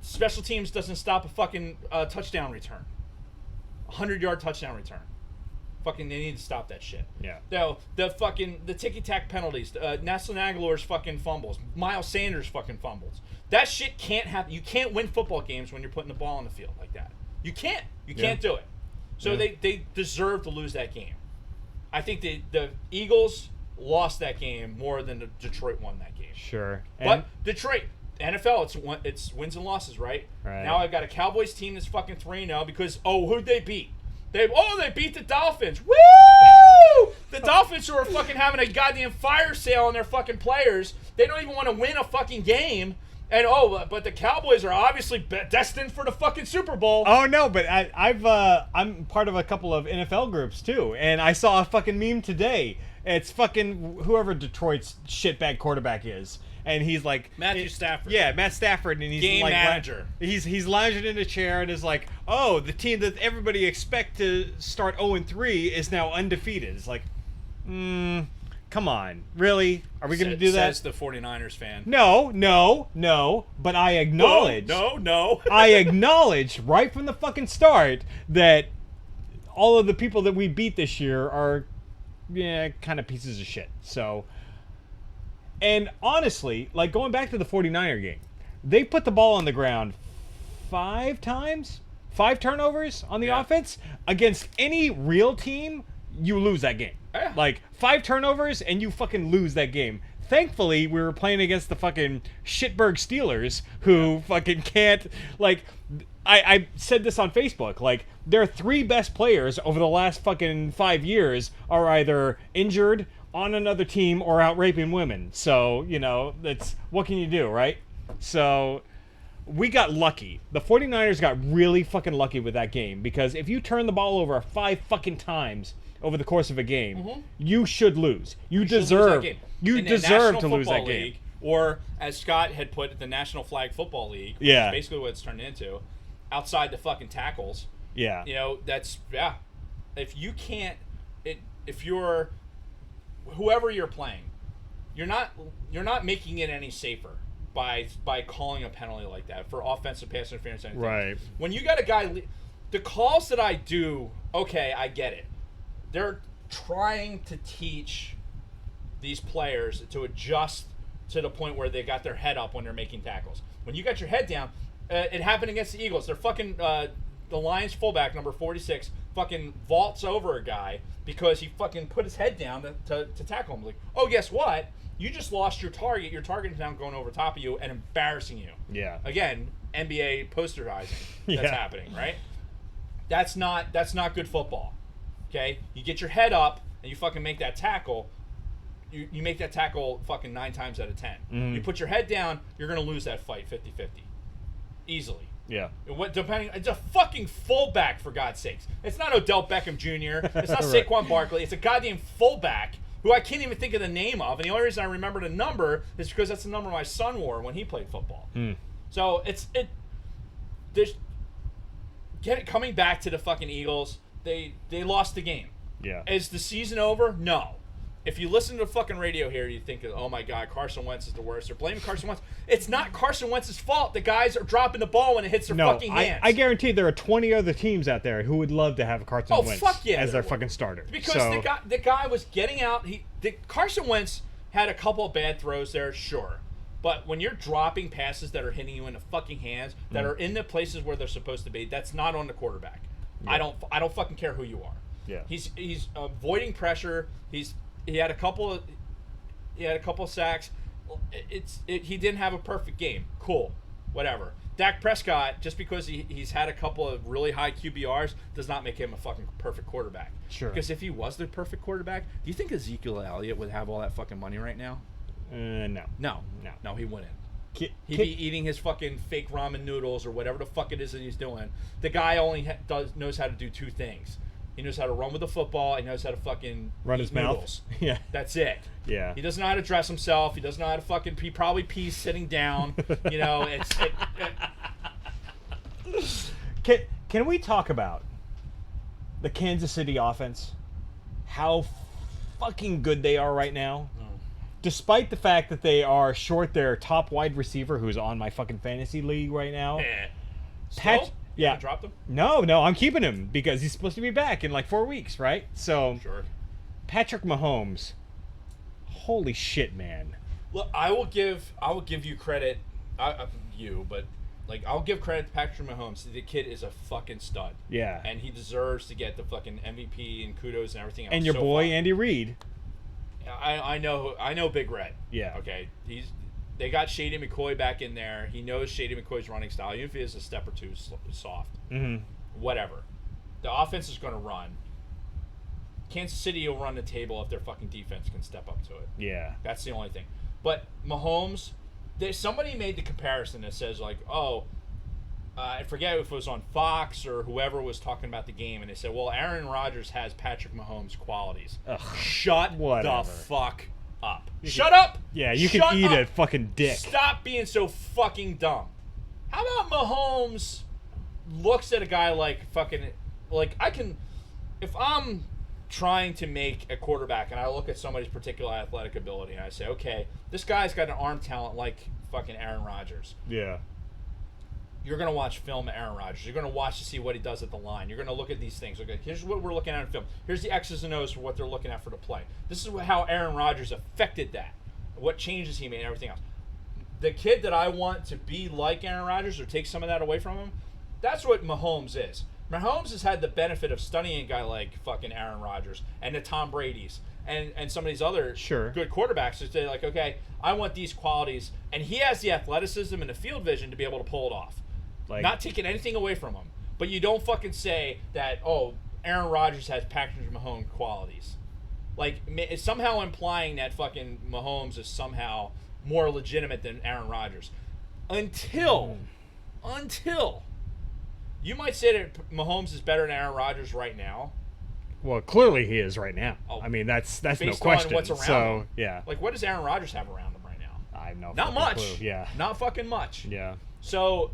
Special teams doesn't stop a fucking touchdown return, 100-yard touchdown return. Fucking, they need to stop that shit. Yeah. The ticky-tack penalties, Nelson Aguilar's fucking fumbles, Miles Sanders' fucking fumbles. That shit can't happen. You can't win football games when you're putting the ball on the field like that. You can't. You can't do it. So they deserve to lose that game. I think the Eagles lost that game more than the Detroit won that game. Sure. But Detroit, NFL, it's wins and losses, right? Right. Now I've got a Cowboys team that's fucking 3-0 because, who'd they beat? They beat the Dolphins. Woo! The Dolphins, who are fucking having a goddamn fire sale on their fucking players. They don't even want to win a fucking game. And but the Cowboys are obviously destined for the fucking Super Bowl. Oh no, but I'm part of a couple of NFL groups too, and I saw a fucking meme today. It's fucking whoever Detroit's shitbag quarterback is, and he's like Matthew Stafford. Yeah, Matt Stafford, and he's game like manager. He's lounging in a chair and is like, the team that everybody expect to start 0-3 is now undefeated. It's like, Come on. Really? Are we going to do that? Says the 49ers fan. No. But I acknowledge. No. I acknowledge right from the fucking start that all of the people that we beat this year are, kind of pieces of shit. So, and honestly, like going back to the 49er game, they put the ball on the ground 5 times, 5 turnovers on the offense. Against any real team, you lose that game. Yeah. Like 5 turnovers and you fucking lose that game. Thankfully, we were playing against the fucking shitberg Steelers who fucking can't, like, I said this on Facebook, like, their 3 best players over the last fucking 5 years are either injured, on another team, or out raping women. So, that's, what can you do, right? So, we got lucky. The 49ers got really fucking lucky with that game, because if you turn the ball over 5 fucking times over the course of a game, you should lose. You deserve to lose that game. League, or, as Scott had put it, the National Flag Football League, which is basically what it's turned into, outside the fucking tackles. Yeah. If you can't, if you're, whoever you're playing, you're not making it any safer by calling a penalty like that for offensive pass interference. Anything. Right. When you got a guy, the calls that I do, okay, I get it. They're trying to teach these players to adjust to the point where they got their head up when they're making tackles. When you got your head down, it happened against the Eagles. They're fucking the Lions fullback, number 46, fucking vaults over a guy because he fucking put his head down to tackle him. Like, oh, guess what? You just lost your target. Your target is now going over top of you and embarrassing you. Yeah. Again, NBA posterizing that's happening, right? That's not good football. Okay? You get your head up and you fucking make that tackle. You make that tackle fucking 9 times out of 10. You put your head down, you're going to lose that fight 50-50. Easily. Yeah. It's a fucking fullback, for God's sakes. It's not Odell Beckham Jr. It's not Saquon Barkley. It's a goddamn fullback who I can't even think of the name of. And the only reason I remember the number is because that's the number my son wore when he played football. So coming back to the fucking Eagles, they lost the game. Yeah. Is the season over? No. If you listen to the fucking radio here, you think, oh my God, Carson Wentz is the worst. They're blaming Carson Wentz. It's not Carson Wentz's fault. The guys are dropping the ball when it hits their fucking hands. I guarantee there are 20 other teams out there who would love to have Carson Wentz as their fucking starter. Because the guy was getting out. Carson Wentz had a couple of bad throws there, sure. But when you're dropping passes that are hitting you in the fucking hands, that are in the places where they're supposed to be, that's not on the quarterback. Yeah. I don't fucking care who you are. Yeah. He's avoiding pressure. He had a couple of sacks. He didn't have a perfect game. Cool. Whatever. Dak Prescott, just because he's had a couple of really high QBRs, does not make him a fucking perfect quarterback. Sure. Because if he was the perfect quarterback, do you think Ezekiel Elliott would have all that fucking money right now? No, he wouldn't. He'd be eating his fucking fake ramen noodles or whatever the fuck it is that he's doing. The guy only knows how to do 2 things. He knows how to run with the football. He knows how to fucking run his noodles. mouth. Yeah. That's it. Yeah. He doesn't know how to dress himself. He doesn't know how to fucking pee. Probably pees sitting down. Can we talk about the Kansas City offense? How fucking good they are right now. Despite the fact that they are short their top wide receiver, who's on my fucking fantasy league right now. Yeah. Dropped him? No, I'm keeping him because he's supposed to be back in like 4 weeks, right? So, sure. Patrick Mahomes, holy shit, man. Look, I will give you credit, but I'll give credit to Patrick Mahomes. The kid is a fucking stud. Yeah. And he deserves to get the fucking MVP and kudos and everything else. And your boy Andy Reid. I know Big Red. Yeah. Okay. They got Shady McCoy back in there. He knows Shady McCoy's running style, even if he is a step or 2 soft. Mm-hmm. Whatever. The offense is going to run. Kansas City will run the table if their fucking defense can step up to it. Yeah. That's the only thing. But Mahomes, somebody made the comparison that says like, I forget if it was on Fox or whoever was talking about the game, and they said, well, Aaron Rodgers has Patrick Mahomes' qualities. Ugh, Shut whatever. the fuck up. Shut up! Yeah, you can eat a fucking dick. Stop being so fucking dumb. How about Mahomes looks at a guy like fucking, like, if I'm trying to make a quarterback, and I look at somebody's particular athletic ability, and I say, okay, this guy's got an arm talent like fucking Aaron Rodgers. Yeah. You're going to watch film of Aaron Rodgers. You're going to watch to see what he does at the line. You're going to look at these things. Okay, here's what we're looking at in film. Here's the X's and O's for what they're looking at for the play. This is how Aaron Rodgers affected that. What changes he made and everything else. The kid that I want to be like Aaron Rodgers or take some of that away from him, that's what Mahomes is. Mahomes has had the benefit of studying a guy like fucking Aaron Rodgers and the Tom Brady's and some of these other good quarterbacks to say, like, okay, I want these qualities. And he has the athleticism and the field vision to be able to pull it off. Like, not taking anything away from him. But you don't fucking say that, oh, Aaron Rodgers has Patrick Mahomes qualities. Like, it's somehow implying that fucking Mahomes is somehow more legitimate than Aaron Rodgers. Until you might say that Mahomes is better than Aaron Rodgers right now. Well, clearly he is right now. I mean, that's no question. On what's around him. Yeah. Like, what does Aaron Rodgers have around him right now? I have no Not much. clue. Yeah. Not fucking much. Yeah. So,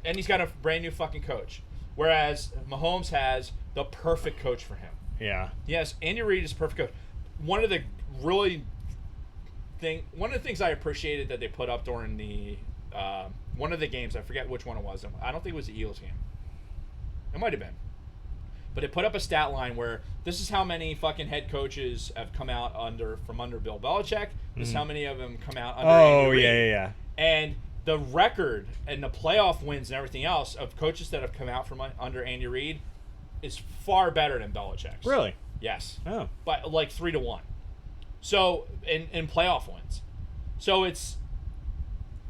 and he's got a brand new fucking coach. Whereas Mahomes has the perfect coach for him. Yeah. Yes, Andy Reid is a perfect coach. One of the things I appreciated that they put up during the one of the games, I forget which one it was. I don't think it was the Eagles game. It might have been. But they put up a stat line where this is how many fucking head coaches have come out from under Bill Belichick. This is how many of them come out under Andy Reid. Yeah. And the record and the playoff wins and everything else of coaches that have come out from under Andy Reid is far better than Belichick's. Really? Yes. Oh. But like 3-1. So in playoff wins. So it's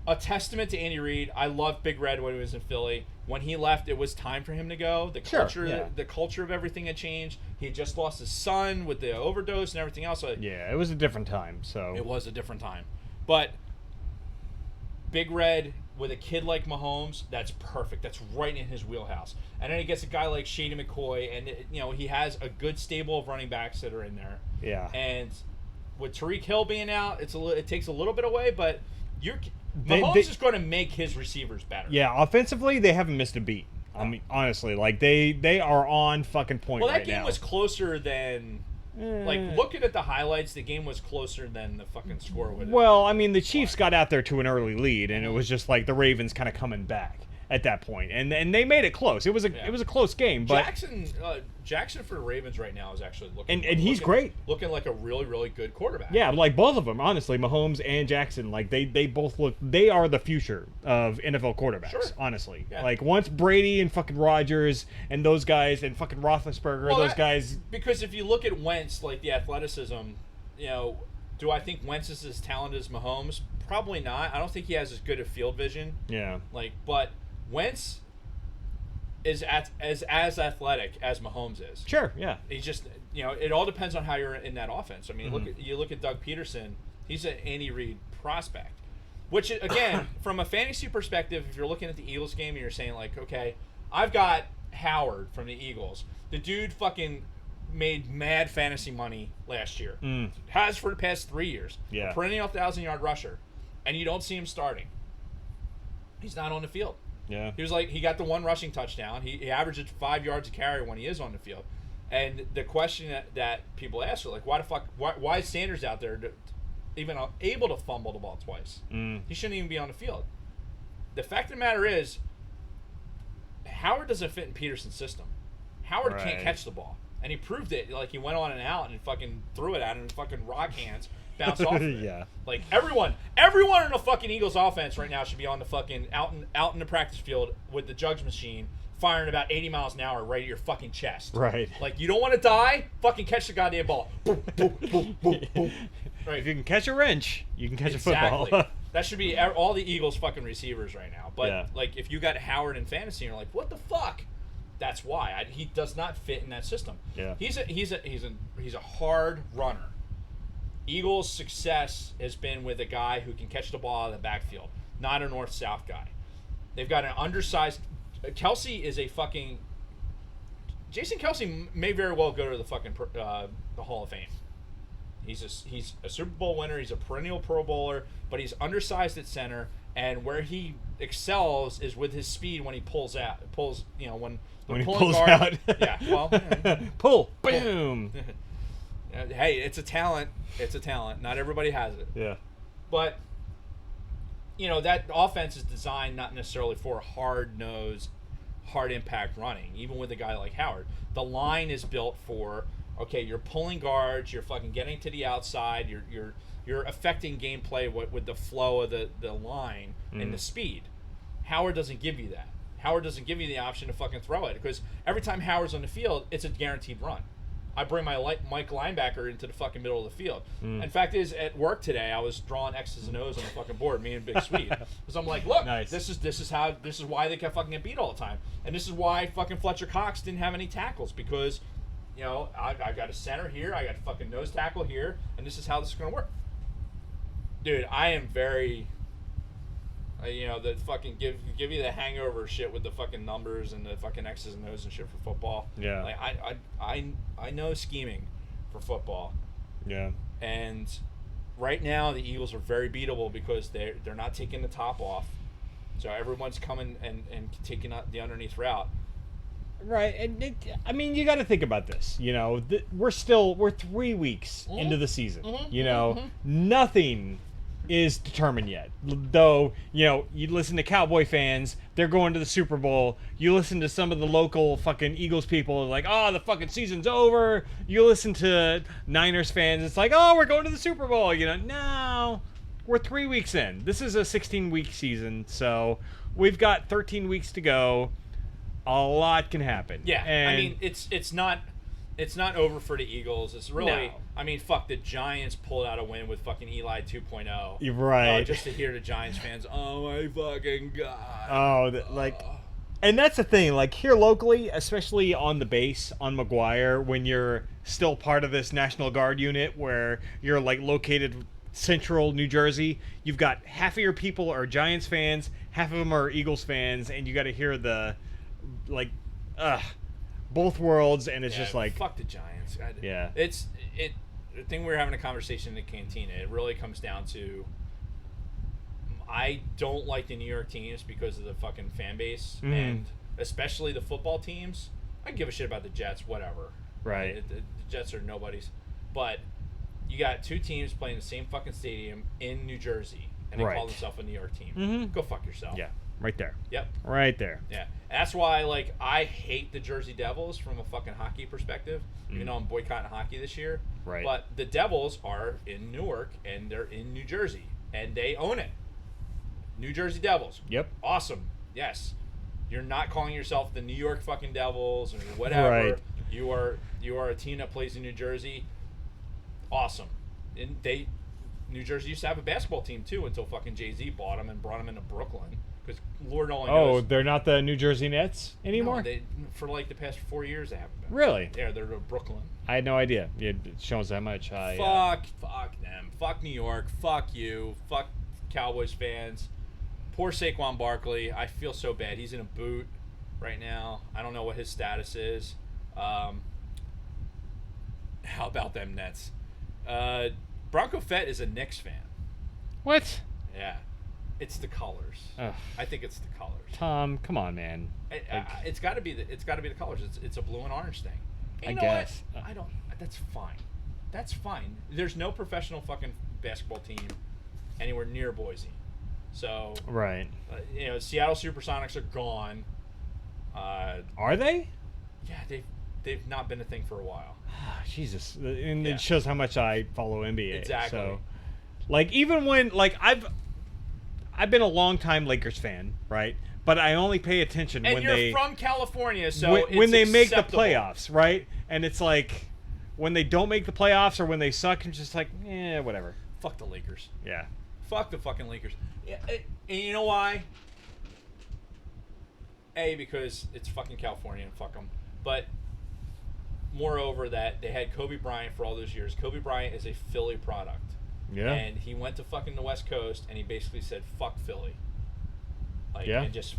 a testament to Andy Reid. I loved Big Red when he was in Philly. When he left, it was time for him to go. The culture of everything had changed. He had just lost his son with the overdose and everything else. So yeah, it was a different time. So it was a different time. But Big Red with a kid like Mahomes, that's perfect. That's right in his wheelhouse. And then he gets a guy like Shady McCoy, and he has a good stable of running backs that are in there. Yeah. And with Tyreek Hill being out, it takes a little bit away, but Mahomes is going to make his receivers better. Yeah, offensively, they haven't missed a beat. I mean, honestly, like they are on fucking point right now. Well, that game was closer than. Like, looking at the highlights, the game was closer than the fucking score would have. Well, I mean, the Chiefs got out there to an early lead, and it was just like the Ravens kind of coming back at that point, and they made it close. It was a close game, but Jackson for the Ravens right now is actually looking and he's great, looking like a really, really good quarterback. Yeah, like both of them, honestly, Mahomes and Jackson, like they both look, they are the future of NFL quarterbacks. Sure. Honestly, like once Brady and fucking Rodgers and those guys and fucking Roethlisberger, those guys. Because if you look at Wentz, like the athleticism, do I think Wentz is as talented as Mahomes? Probably not. I don't think he has as good a field vision. Yeah. But Wentz is as athletic as Mahomes is. Sure, yeah. He's just, it all depends on how you're in that offense. I mean, look at Doug Peterson. He's an Andy Reid prospect. Which, again, from a fantasy perspective, if you're looking at the Eagles game and you're saying, like, okay, I've got Howard from the Eagles. The dude fucking made mad fantasy money last year. Has for the past 3 years. Yeah. A perennial 1,000-yard rusher. And you don't see him starting. He's not on the field. Yeah. He got the one rushing touchdown. He averages 5 yards a carry when he is on the field. And the question that people ask are like, why is Sanders out there even able to fumble the ball twice? He shouldn't even be on the field. The fact of the matter is, Howard doesn't fit in Peterson's system. Howard can't catch the ball. And he proved it. Like, he went on and out and fucking threw it at him and fucking rock hands. Bounce off of it. Yeah. Like everyone in the fucking Eagles offense right now should be on the fucking out in the practice field with the jugs machine firing about 80 miles an hour right at your fucking chest. Right. Like, you don't want to die? Fucking catch the goddamn ball. Boom, boom, boom, boom, boom. Right. If you can catch a wrench, you can catch a football. That should be all the Eagles fucking receivers right now. But like, if you got Howard in fantasy, you're like, what the fuck? That's why he does not fit in that system. Yeah. He's a hard runner. Eagles' success has been with a guy who can catch the ball out of the backfield, not a north-south guy. They've got an undersized. Kelsey is a fucking. Jason Kelsey may very well go to the fucking the Hall of Fame. He's a Super Bowl winner. He's a perennial Pro Bowler, but he's undersized at center, And where he excels is with his speed when he pulls out, when he pulling pulls guard, out. Yeah, well, pull, boom. Hey, it's a talent. It's a talent. Not everybody has it. Yeah. But that offense is designed not necessarily for hard-nosed, hard-impact running. Even with a guy like Howard, the line is built for, okay, you're pulling guards, you're fucking getting to the outside, you're affecting gameplay with the flow of the line and the speed. Howard doesn't give you that. Howard doesn't give you the option to fucking throw it, because every time Howard's on the field, it's a guaranteed run. I bring my Mike linebacker into the fucking middle of the field. In fact, at work today, I was drawing X's and O's on the fucking board, me and Big Sweet, because I'm like, look, nice. this is why they kept fucking getting beat all the time, and this is why fucking Fletcher Cox didn't have any tackles, because I got a center here, I got a fucking nose tackle here, and this is how this is gonna work. Dude, I am very, the fucking give you the hangover shit with the fucking numbers and the fucking X's and O's and shit for football. Yeah. Like I know scheming for football. Yeah. And right now the Eagles are very beatable because they're not taking the top off, so everyone's coming and taking out the underneath route. Right, and you got to think about this. We're 3 weeks into the season. Nothing is determined yet. Though, you listen to Cowboy fans, they're going to the Super Bowl. You listen to some of the local fucking Eagles people, like, oh, the fucking season's over. You listen to Niners fans, it's like, oh, we're going to the Super Bowl. No, we're 3 weeks in. This is a 16-week season, so we've got 13 weeks to go. A lot can happen. Yeah, and it's not over for the Eagles. It's really, no. Fuck, the Giants pulled out a win with fucking Eli 2.0. You're right. Just to hear the Giants fans, oh my fucking god. And that's the thing, like here locally, especially on the base on McGuire, when you're still part of this National Guard unit where you're like located central New Jersey, you've got half of your people are Giants fans, half of them are Eagles fans, and you got to hear the both worlds, and it's just like fuck the Giants. Yeah, the thing we were having a conversation in the cantina. It really comes down to, I don't like the New York teams because of the fucking fan base, and especially the football teams. I give a shit about the Jets, whatever. Right. The Jets are nobodies, but you got two teams playing the same fucking stadium in New Jersey, and they call themselves a New York team. Go fuck yourself. Yeah. Right there. Yep. Right there. Yeah. That's why, I hate the Jersey Devils from a fucking hockey perspective. Even though I'm boycotting hockey this year. Right. But the Devils are in Newark, and they're in New Jersey, and they own it. New Jersey Devils. Yep. Awesome. Yes. You're not calling yourself the New York fucking Devils or whatever. Right. You are a team that plays in New Jersey. Awesome. And New Jersey used to have a basketball team too until fucking Jay-Z bought them and brought them into Brooklyn. Because Lord only knows. Oh, they're not the New Jersey Nets anymore? No, for the past 4 years they haven't been. Really? Yeah, they're Brooklyn. I had no idea. It shows that much. Fuck them. Fuck New York. Fuck you. Fuck Cowboys fans. Poor Saquon Barkley. I feel so bad. He's in a boot right now. I don't know what his status is. How about them Nets? Bronco Fett is a Knicks fan. What? Yeah. It's the colors. Ugh. I think it's the colors. Tom, come on, man. It's got to be the colors. It's a blue and orange thing. And I guess. What? I don't. That's fine. That's fine. There's no professional fucking basketball team anywhere near Boise. So right. Seattle SuperSonics are gone. Are they? Yeah, they've not been a thing for a while. Jesus, and it shows how much I follow NBA. Exactly. So, even when I've been a long-time Lakers fan, right? But I only pay attention and when you're they from California, so when they make the acceptable. playoffs, right? And it's like when they don't make the playoffs or when they suck, it's just like, whatever. Fuck the Lakers. Yeah. Fuck the fucking Lakers. Yeah, and you know why? Because it's fucking California and fuck them. But moreover, that they had Kobe Bryant for all those years. Kobe Bryant is a Philly product. Yeah. And he went to fucking the West Coast and he basically said, fuck Philly. And just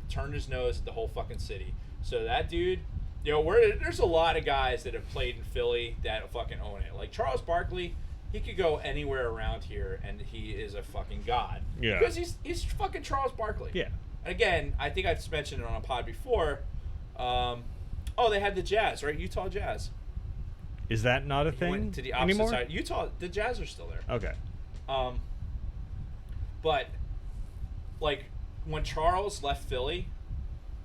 turned his nose at the whole fucking city. So that dude, there's a lot of guys that have played in Philly that fucking own it. Like Charles Barkley, he could go anywhere around here, and he is a fucking god. Yeah. Because he's fucking Charles Barkley. Yeah. Again, I think I've mentioned it on a pod before. They had the Jazz, right? Utah Jazz. Is that not a He thing went to the opposite anymore? side. Utah, the Jazz are still there. Okay. But like when Charles left Philly,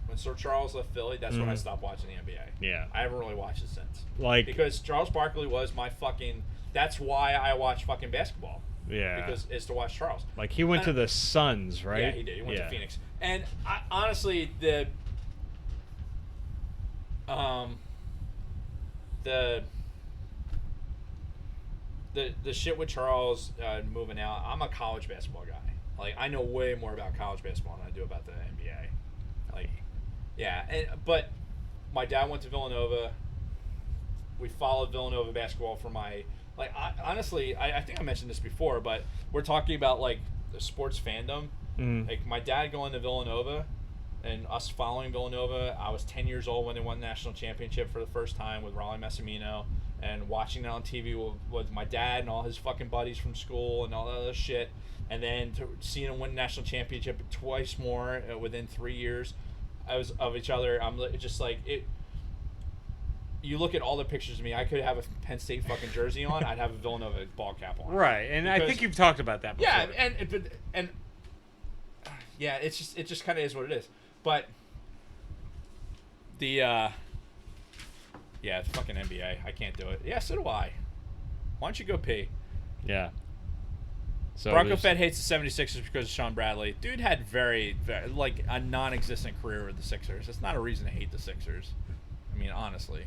when Sir Charles left Philly, that's when I stopped watching the NBA. Yeah. I haven't really watched it since. Like, because Charles Barkley was my fucking. That's why I watch fucking basketball. yeah. Because it's to watch Charles. Like he went to the Suns, right? Yeah, he did. He went to Phoenix. And honestly, the shit with Charles moving out. I'm a college basketball guy. Like I know way more about college basketball than I do about the NBA. Like, yeah, but my dad went to Villanova. We followed Villanova basketball for my honestly. I think I mentioned this before, but we're talking about like the sports fandom. Like my dad going to Villanova and us following Villanova. I was 10 years old when they won the national championship for the first time with Raleigh Massimino, and watching it on TV with my dad and all his fucking buddies from school and all that other shit. And then to seeing them win the national championship twice more within 3 years of each other. I'm just like it. You look at all the pictures of me. I could have a Penn State fucking jersey on. I'd have a Villanova ball cap on. Right, and I think you've talked about that before. Yeah, and yeah, it just kind of is what it is. But the fucking NBA, I can't do it. Yeah, so do I. Why don't you go pee? Yeah. So Bronco Fed hates the 76ers because of Sean Bradley. Dude had very, like, a non-existent career with the Sixers. It's not a reason to hate the Sixers. I mean, honestly.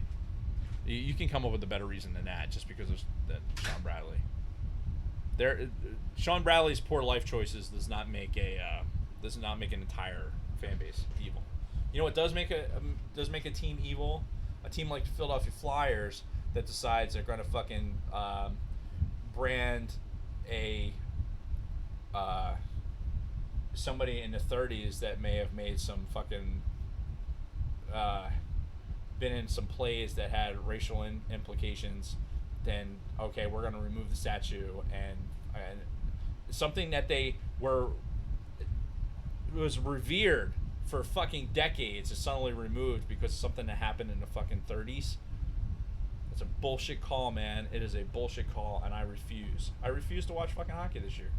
You can come up with a better reason than that just because of Sean Bradley. Sean Bradley's poor life choices does not make an entire fan base evil. You know what does make a team evil? A team like the Philadelphia Flyers that decides they're going to fucking brand a somebody in the 30s that may have made some fucking been in some plays that had racial implications. Then okay, we're going to remove the statue, and something that they was revered for fucking decades is suddenly removed because of something that happened in the fucking 30s. It's a bullshit call, man. It is a bullshit call, and I refuse. I refuse to watch fucking hockey this year.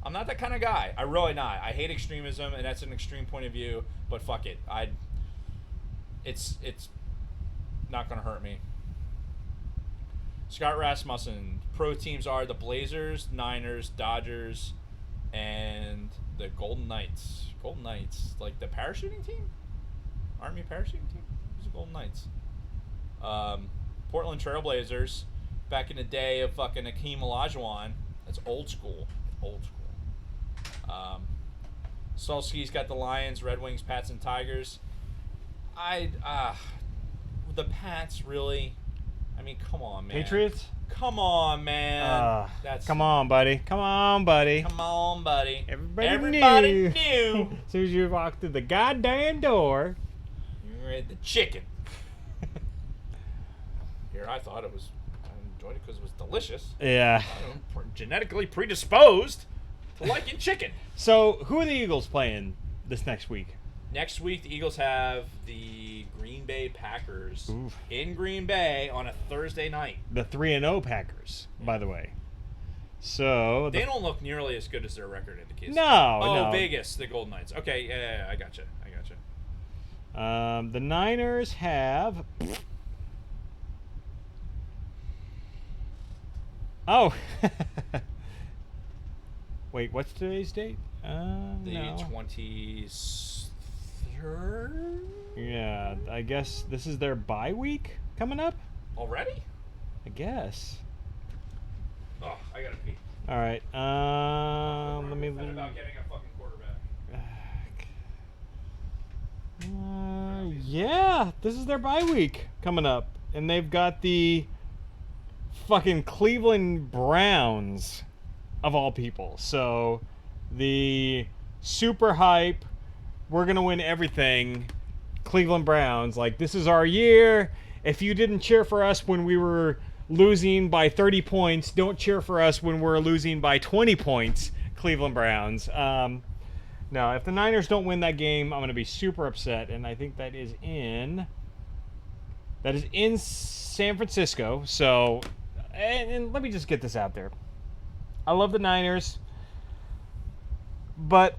I'm not that kind of guy. I really not. I hate extremism, and that's an extreme point of view, but fuck it. It's not going to hurt me. Scott Rasmussen. Pro teams are the Blazers, Niners, Dodgers, and the Golden Knights. Golden Knights. Like the parachuting team? Army parachuting team? Who's the Golden Knights? Portland Trailblazers. Back in the day of fucking Hakeem Olajuwon. That's old school. Old school. Solski's got the Lions, Red Wings, Pats, and Tigers. The Pats, really? I mean, come on, man. Patriots? Come on, man. Come on, buddy. Come on, buddy. Come on, buddy. Everybody knew. As soon as you walk through the goddamn door. You're at the chicken. Here, I thought I enjoyed it because it was delicious. Yeah. I'm genetically predisposed to liking chicken. So, who are the Eagles playing this next week? Next week, the Eagles have the Green Bay Packers Oof. in Green Bay on a Thursday night. The 3-0 Packers, by the way. So they don't look nearly as good as their record indicates. No. Vegas, the Golden Knights. Okay, yeah, I gotcha. The Niners have. Oh. Wait, what's today's date? The 23rd? Yeah, I guess this is their bye week coming up? Already? I guess. Oh, I gotta pee. All right. Let me. About getting a fucking quarterback. Yeah, this is their bye week coming up, and they've got the fucking Cleveland Browns of all people. So the super hype, we're gonna win everything. Cleveland Browns, like, this is our year. If you didn't cheer for us when we were losing by 30 points. Don't cheer for us when we're losing by 20 points, Cleveland Browns. No, if the Niners don't win that game, I'm going to be super upset, and I think that is in San Francisco. So, and let me just get this out there. I love the Niners, but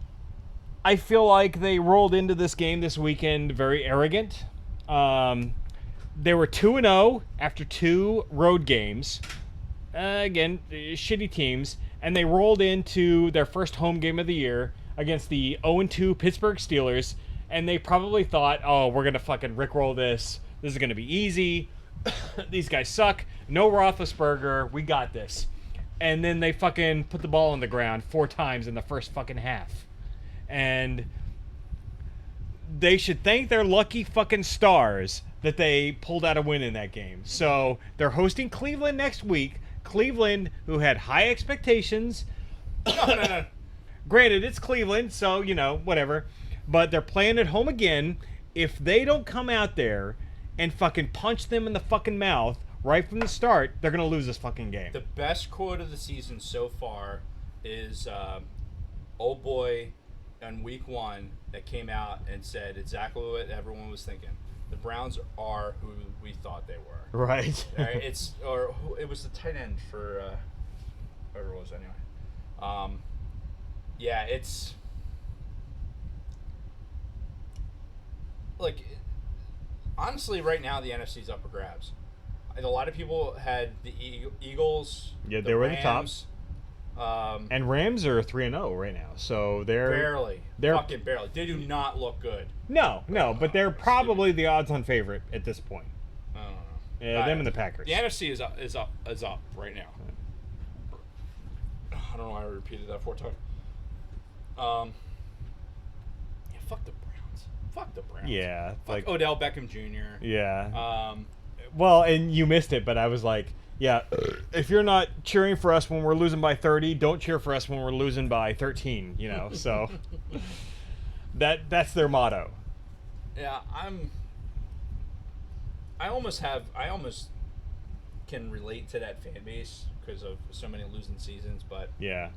I feel like they rolled into this game this weekend very arrogant. They were 2-0 after 2 road games. Again, shitty teams. And they rolled into their first home game of the year against the 0-2 Pittsburgh Steelers. And they probably thought, oh, we're going to fucking rickroll this. This is going to be easy. These guys suck. No Roethlisberger. We got this. And then they fucking put the ball on the ground 4 times in the first fucking half. And they should thank their lucky fucking stars that they pulled out a win in that game. So they're hosting Cleveland next week. Cleveland, who had high expectations. No. Granted, it's Cleveland, so, whatever. But they're playing at home again. If they don't come out there and fucking punch them in the fucking mouth right from the start, they're going to lose this fucking game. The best quote of the season so far is old boy on week 1 that came out and said exactly what everyone was thinking. The Browns are who we thought they were. Right. It was the tight end for whoever it was anyway. Yeah, it's like honestly right now the NFC's up for grabs. A lot of people had the Eagles. Yeah, they were the tops. And Rams are 3-0 right now, so they're fucking barely. They do not look good. No, but they're probably the odds-on favorite at this point. I don't know. Yeah, them and the Packers. The NFC is up right now. I don't know why I repeated that 4 times. Yeah, fuck the Browns. Fuck the Browns. Yeah, fuck Odell Beckham Jr. Yeah. Well, and you missed it, but I was like, yeah, if you're not cheering for us when we're losing by 30, don't cheer for us when we're losing by 13, so that's their motto. Yeah, I almost can relate to that fan base because of so many losing seasons, but yeah.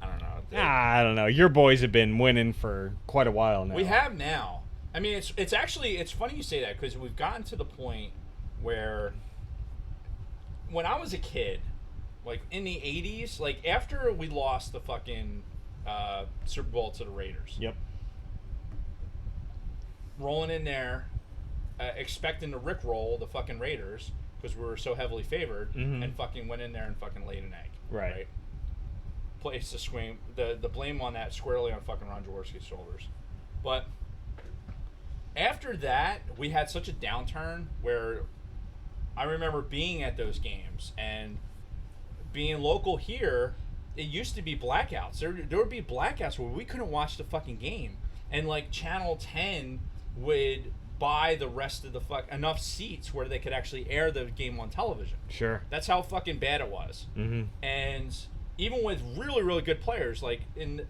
I don't know. I don't know. Your boys have been winning for quite a while now. We have now. I mean, it's actually funny you say that because we've gotten to the point where when I was a kid, like in the 80s, like after we lost the fucking Super Bowl to the Raiders. Yep. Rolling in there, expecting to rickroll the fucking Raiders because we were so heavily favored, and fucking went in there and fucking laid an egg. Right. Placed the blame on that squarely on fucking Ron Jaworski's shoulders. But after that, we had such a downturn where I remember being at those games and being local here. It used to be blackouts. There would be blackouts where we couldn't watch the fucking game, and like Channel 10 would buy the rest of the enough seats where they could actually air the game on television. Sure. That's how fucking bad it was. And even with really, really good players, like in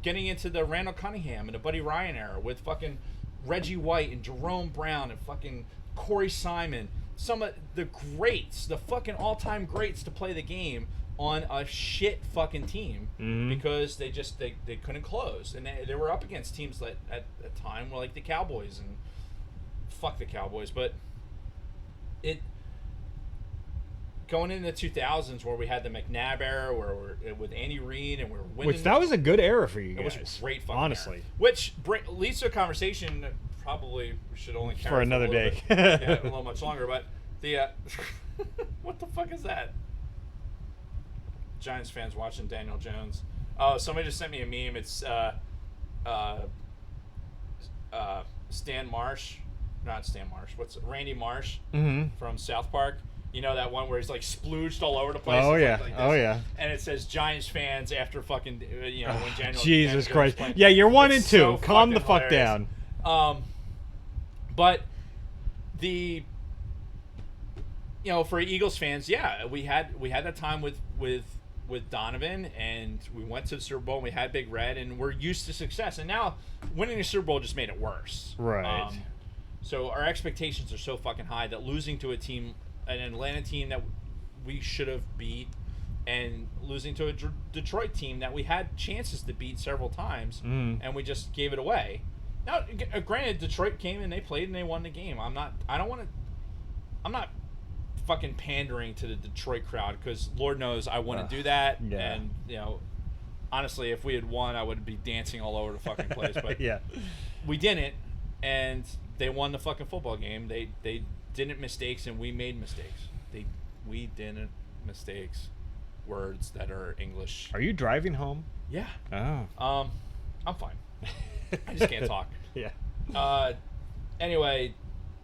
getting into the Randall Cunningham and the Buddy Ryan era with fucking Reggie White and Jerome Brown and fucking Corey Simon, some of the greats, the fucking all-time greats to play the game on a shit fucking team because they couldn't close, and they were up against teams that at the time were like the Cowboys, and fuck the Cowboys, but it going into the 2000s where we had the McNabb era where we're with Andy Reid and we're winning. Which that was a good era for you guys. It was great fucking honestly. Era. Which leads to a conversation probably we should only carry for another day. A little much longer, but the what the fuck is that? Giants fans watching Daniel Jones. Oh, somebody just sent me a meme. It's Stan Marsh. Not Stan Marsh. Randy Marsh from South Park. You know that one where he's like splooged all over the place? Oh, yeah. Like Oh, yeah. And it says Giants fans after fucking, when Daniel Jesus Daniel Christ. Playing. Yeah, you're 1 and 2. So Calm the fuck hilarious. down. But for Eagles fans, yeah, we had that time with Donovan, and we went to the Super Bowl and we had Big Red, and we're used to success. And now winning the Super Bowl just made it worse. Right. So our expectations are so fucking high that losing to a team an Atlanta team that we should have beat, and losing to a Detroit team that we had chances to beat several times, and we just gave it away. Now, granted, Detroit came and they played and they won the game. I'm not fucking pandering to the Detroit crowd, because Lord knows I wouldn't do that. Yeah. And honestly, if we had won, I would be dancing all over the fucking place. But yeah, we didn't, and they won the fucking football game. They didn't mistakes, and we made mistakes. We didn't mistakes. Words that are English. Are you driving home? Yeah. Oh. I'm fine. I just can't talk. Yeah. Anyway,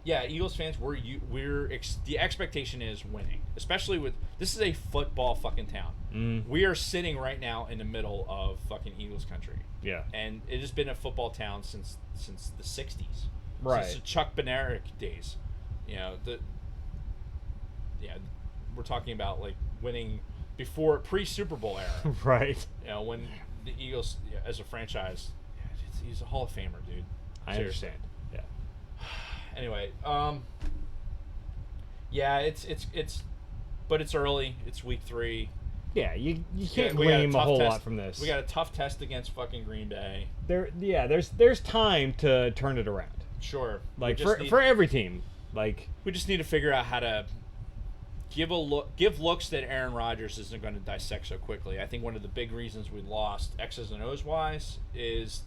yeah, Eagles fans, the expectation is winning, especially with this is a football fucking town. We are sitting right now in the middle of fucking Eagles country. Yeah. And it has been a football town since the 60s. Right. Since the Chuck Bednarik days. We're talking about like winning before pre-Super Bowl era. Right. When the Eagles as a franchise, he's a Hall of Famer, dude. I understand. Yeah. Anyway, yeah, it's but it's early. It's week 3. Yeah, you can't blame a whole lot from this. We got a tough test against fucking Green Bay. There's time to turn it around. Sure. Like for every team. Like we just need to figure out how to give looks that Aaron Rodgers isn't going to dissect so quickly. I think one of the big reasons we lost X's and O's wise is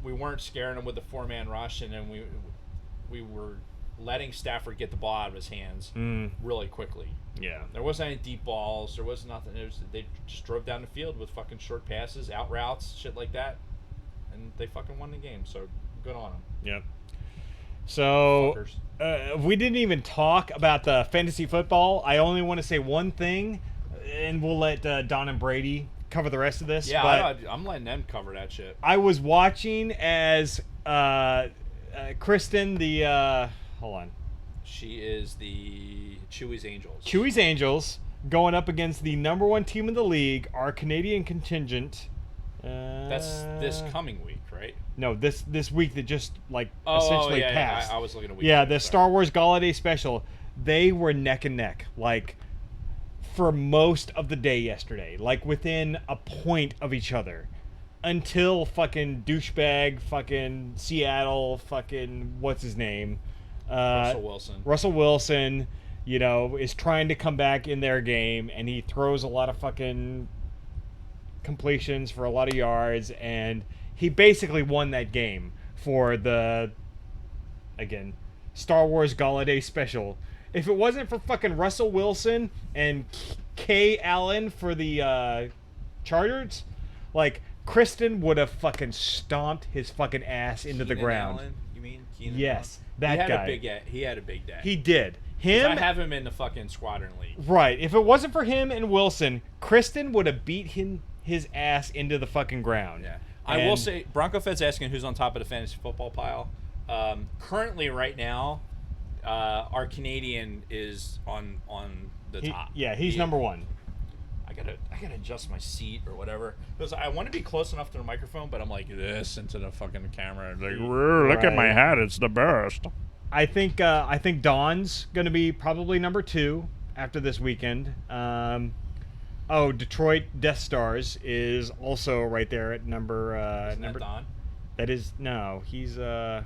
we weren't scaring him with the 4-man rush, and then we were letting Stafford get the ball out of his hands really quickly. Yeah. There wasn't any deep balls. There was nothing. They just drove down the field with fucking short passes, out routes, shit like that, and they fucking won the game. So good on them. Yep. So we didn't even talk about the fantasy football. I only want to say one thing, and we'll let Don and Brady cover the rest of this. Yeah, but I'm letting them cover that shit. I was watching as Kristen, hold on. She is the Chewy's Angels. Chewy's Angels going up against the number 1 team in the league, our Canadian contingent. That's this coming week, right? No, this week that just essentially passed. Yeah, I was looking at week. Yeah, the Star Wars Holiday Special. They were neck and neck, for most of the day yesterday, within a point of each other, until fucking douchebag, fucking Seattle, fucking what's his name, Russell Wilson, is trying to come back in their game, and he throws a lot of fucking completions for a lot of yards, and he basically won that game for the, again, Star Wars Holiday Special. If it wasn't for fucking Russell Wilson and Kay Allen for the Chargers, Kristen would have fucking stomped his fucking ass into the ground. Allen? You mean Keenan Yes, Allen? that guy. He had a big day. He did. Him. I have him in the fucking squadron league. Right. If it wasn't for him and Wilson, Kristen would have beat his ass into the fucking ground. Yeah. I will say, Bronco Fed's asking who's on top of the fantasy football pile. Currently, right now, our Canadian is on the top. Yeah, he's number 1. I gotta adjust my seat or whatever, because I want to be close enough to the microphone, but I'm like this into the fucking camera. Look at my hat, it's the best. I think Don's gonna be probably number 2 after this weekend. Detroit Death Stars is also right there at number. Isn't that Don? That is no. He's I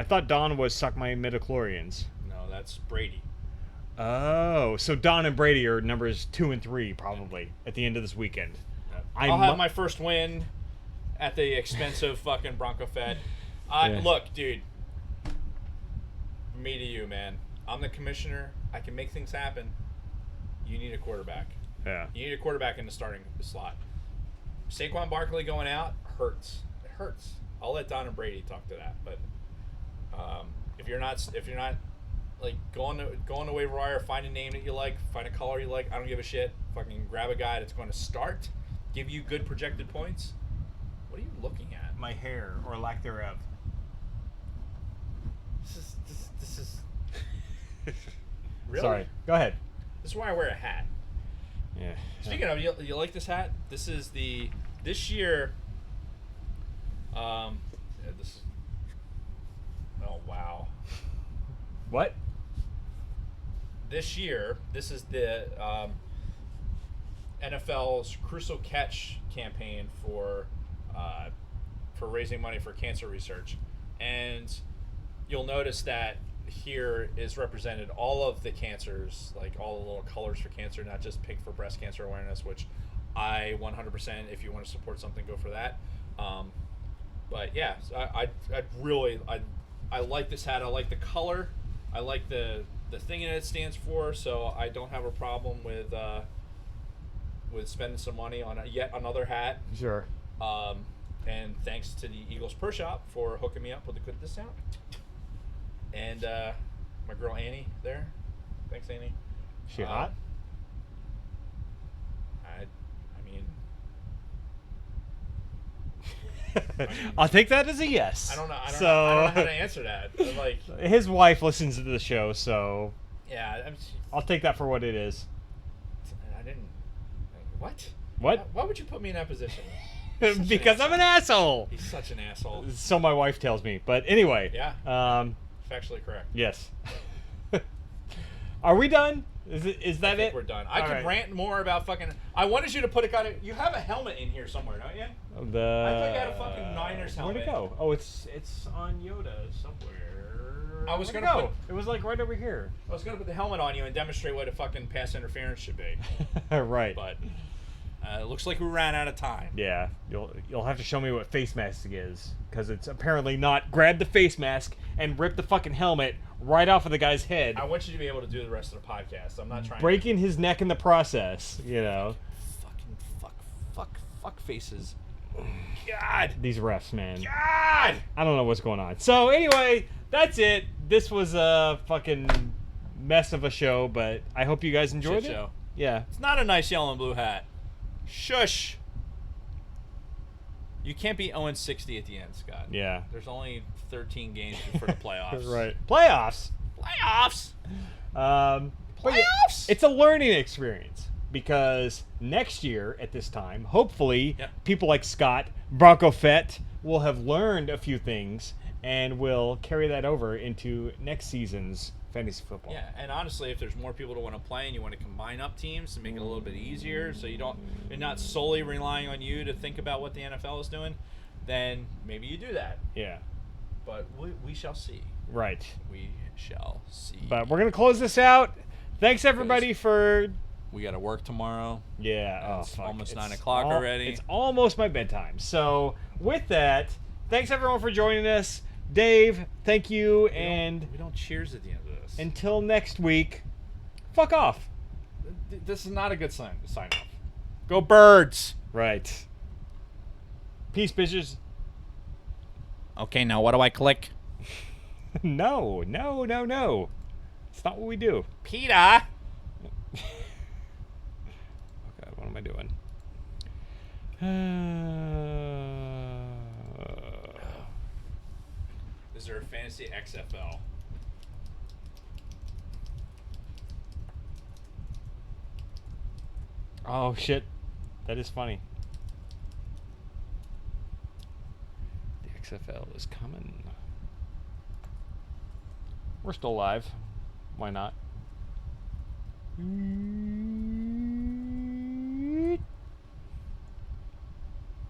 thought Don was Suck My Midichlorians. No, that's Brady. Oh, so Don and Brady are numbers 2 and 3 probably at the end of this weekend. I'll have my first win at the expense of fucking Bronco Fed. Look, dude. From me to you, man. I'm the commissioner. I can make things happen. You need a quarterback. Yeah. You need a quarterback in the starting slot. Saquon Barkley going out hurts. It hurts. I'll let Don and Brady talk to that. But if you're not go on the waiver wire, find a name that you like, find a color you like. I don't give a shit. Fucking grab a guy that's going to start, give you good projected points. What are you looking at? My hair or lack thereof. This is. Really? Sorry. Go ahead. This is why I wear a hat. Yeah. Speaking of, you like this hat? This is this year. Oh wow. What? this year, this is the NFL's Crucial Catch campaign for raising money for cancer research, and you'll notice that here is represented all of the cancers, like all the little colors for cancer, not just pink for breast cancer awareness, which I 100%, if you want to support something, go for that. But yeah, so I like this hat. I like the color. I like the thing it stands for. So I don't have a problem with spending some money on yet another hat. Sure. And thanks to the Eagles Pro Shop for hooking me up with a good discount. And my girl Annie there. Thanks, Annie. She hot? I mean, I'll take that as a yes. I don't know. I don't So, know how to answer that. Like, his wife listens to the show, so yeah, I'll take that for what it is. I didn't. What? What? Why would you put me in that position? Because I'm an asshole. He's such an asshole. So my wife tells me. But anyway. Yeah. Factually correct. Yes. Are we done? Is that I think it? we're done. I All could right. rant more about fucking. I wanted you to put a kind of. You have a helmet in here somewhere, don't you? I thought you had a fucking Niners helmet. Where'd it go? Oh, it's on Yoda somewhere. I was Where'd gonna it go? It was like right over here. I was gonna put the helmet on you and demonstrate what a fucking pass interference should be, Right. but it looks like we ran out of time. Yeah, you'll have to show me what face mask is, because it's apparently not grab the face mask and rip the fucking helmet right off of the guy's head, I want you to be able to do the rest of the podcast. I'm not trying. breaking his neck in the process. You know, Fuck faces. God. these refs, man. God. I don't know what's going on. So anyway, that's it. This was a fucking mess of a show, but I hope you guys enjoyed Shit it. show. Yeah. It's not a nice yellow and blue hat. Shush. You can't be 0-60 at the end, Scott. Yeah. There's only 13 games for the playoffs. Right. Playoffs. Playoffs. But yeah, Playoffs. it's a learning experience, because next year at this time, hopefully, Yep. people like Scott, Bronco Fett, will have learned a few things and will carry that over into next season's fantasy football. Yeah, and honestly, if there's more people to want to play and you want to combine up teams to make it a little bit easier, so you're not solely relying on you to think about what the NFL is doing, then maybe you do that. Yeah. But we shall see. Right. We shall see. But we're gonna close this out. Thanks everybody for. We got to work tomorrow. Yeah. It's oh, fuck. almost It's 9 o'clock already. It's almost my bedtime. So with that, thanks everyone for joining us. Dave, thank you, and we don't cheers at the end of this. until next week, fuck off. This is not a good sign off. Go Birds. Right. Peace, bitches. Okay, now what do I click? No. It's not what we do. Peter. Okay, what am I doing? Is there a fantasy XFL? Oh shit, that is funny. The XFL is coming. We're still live. Why not?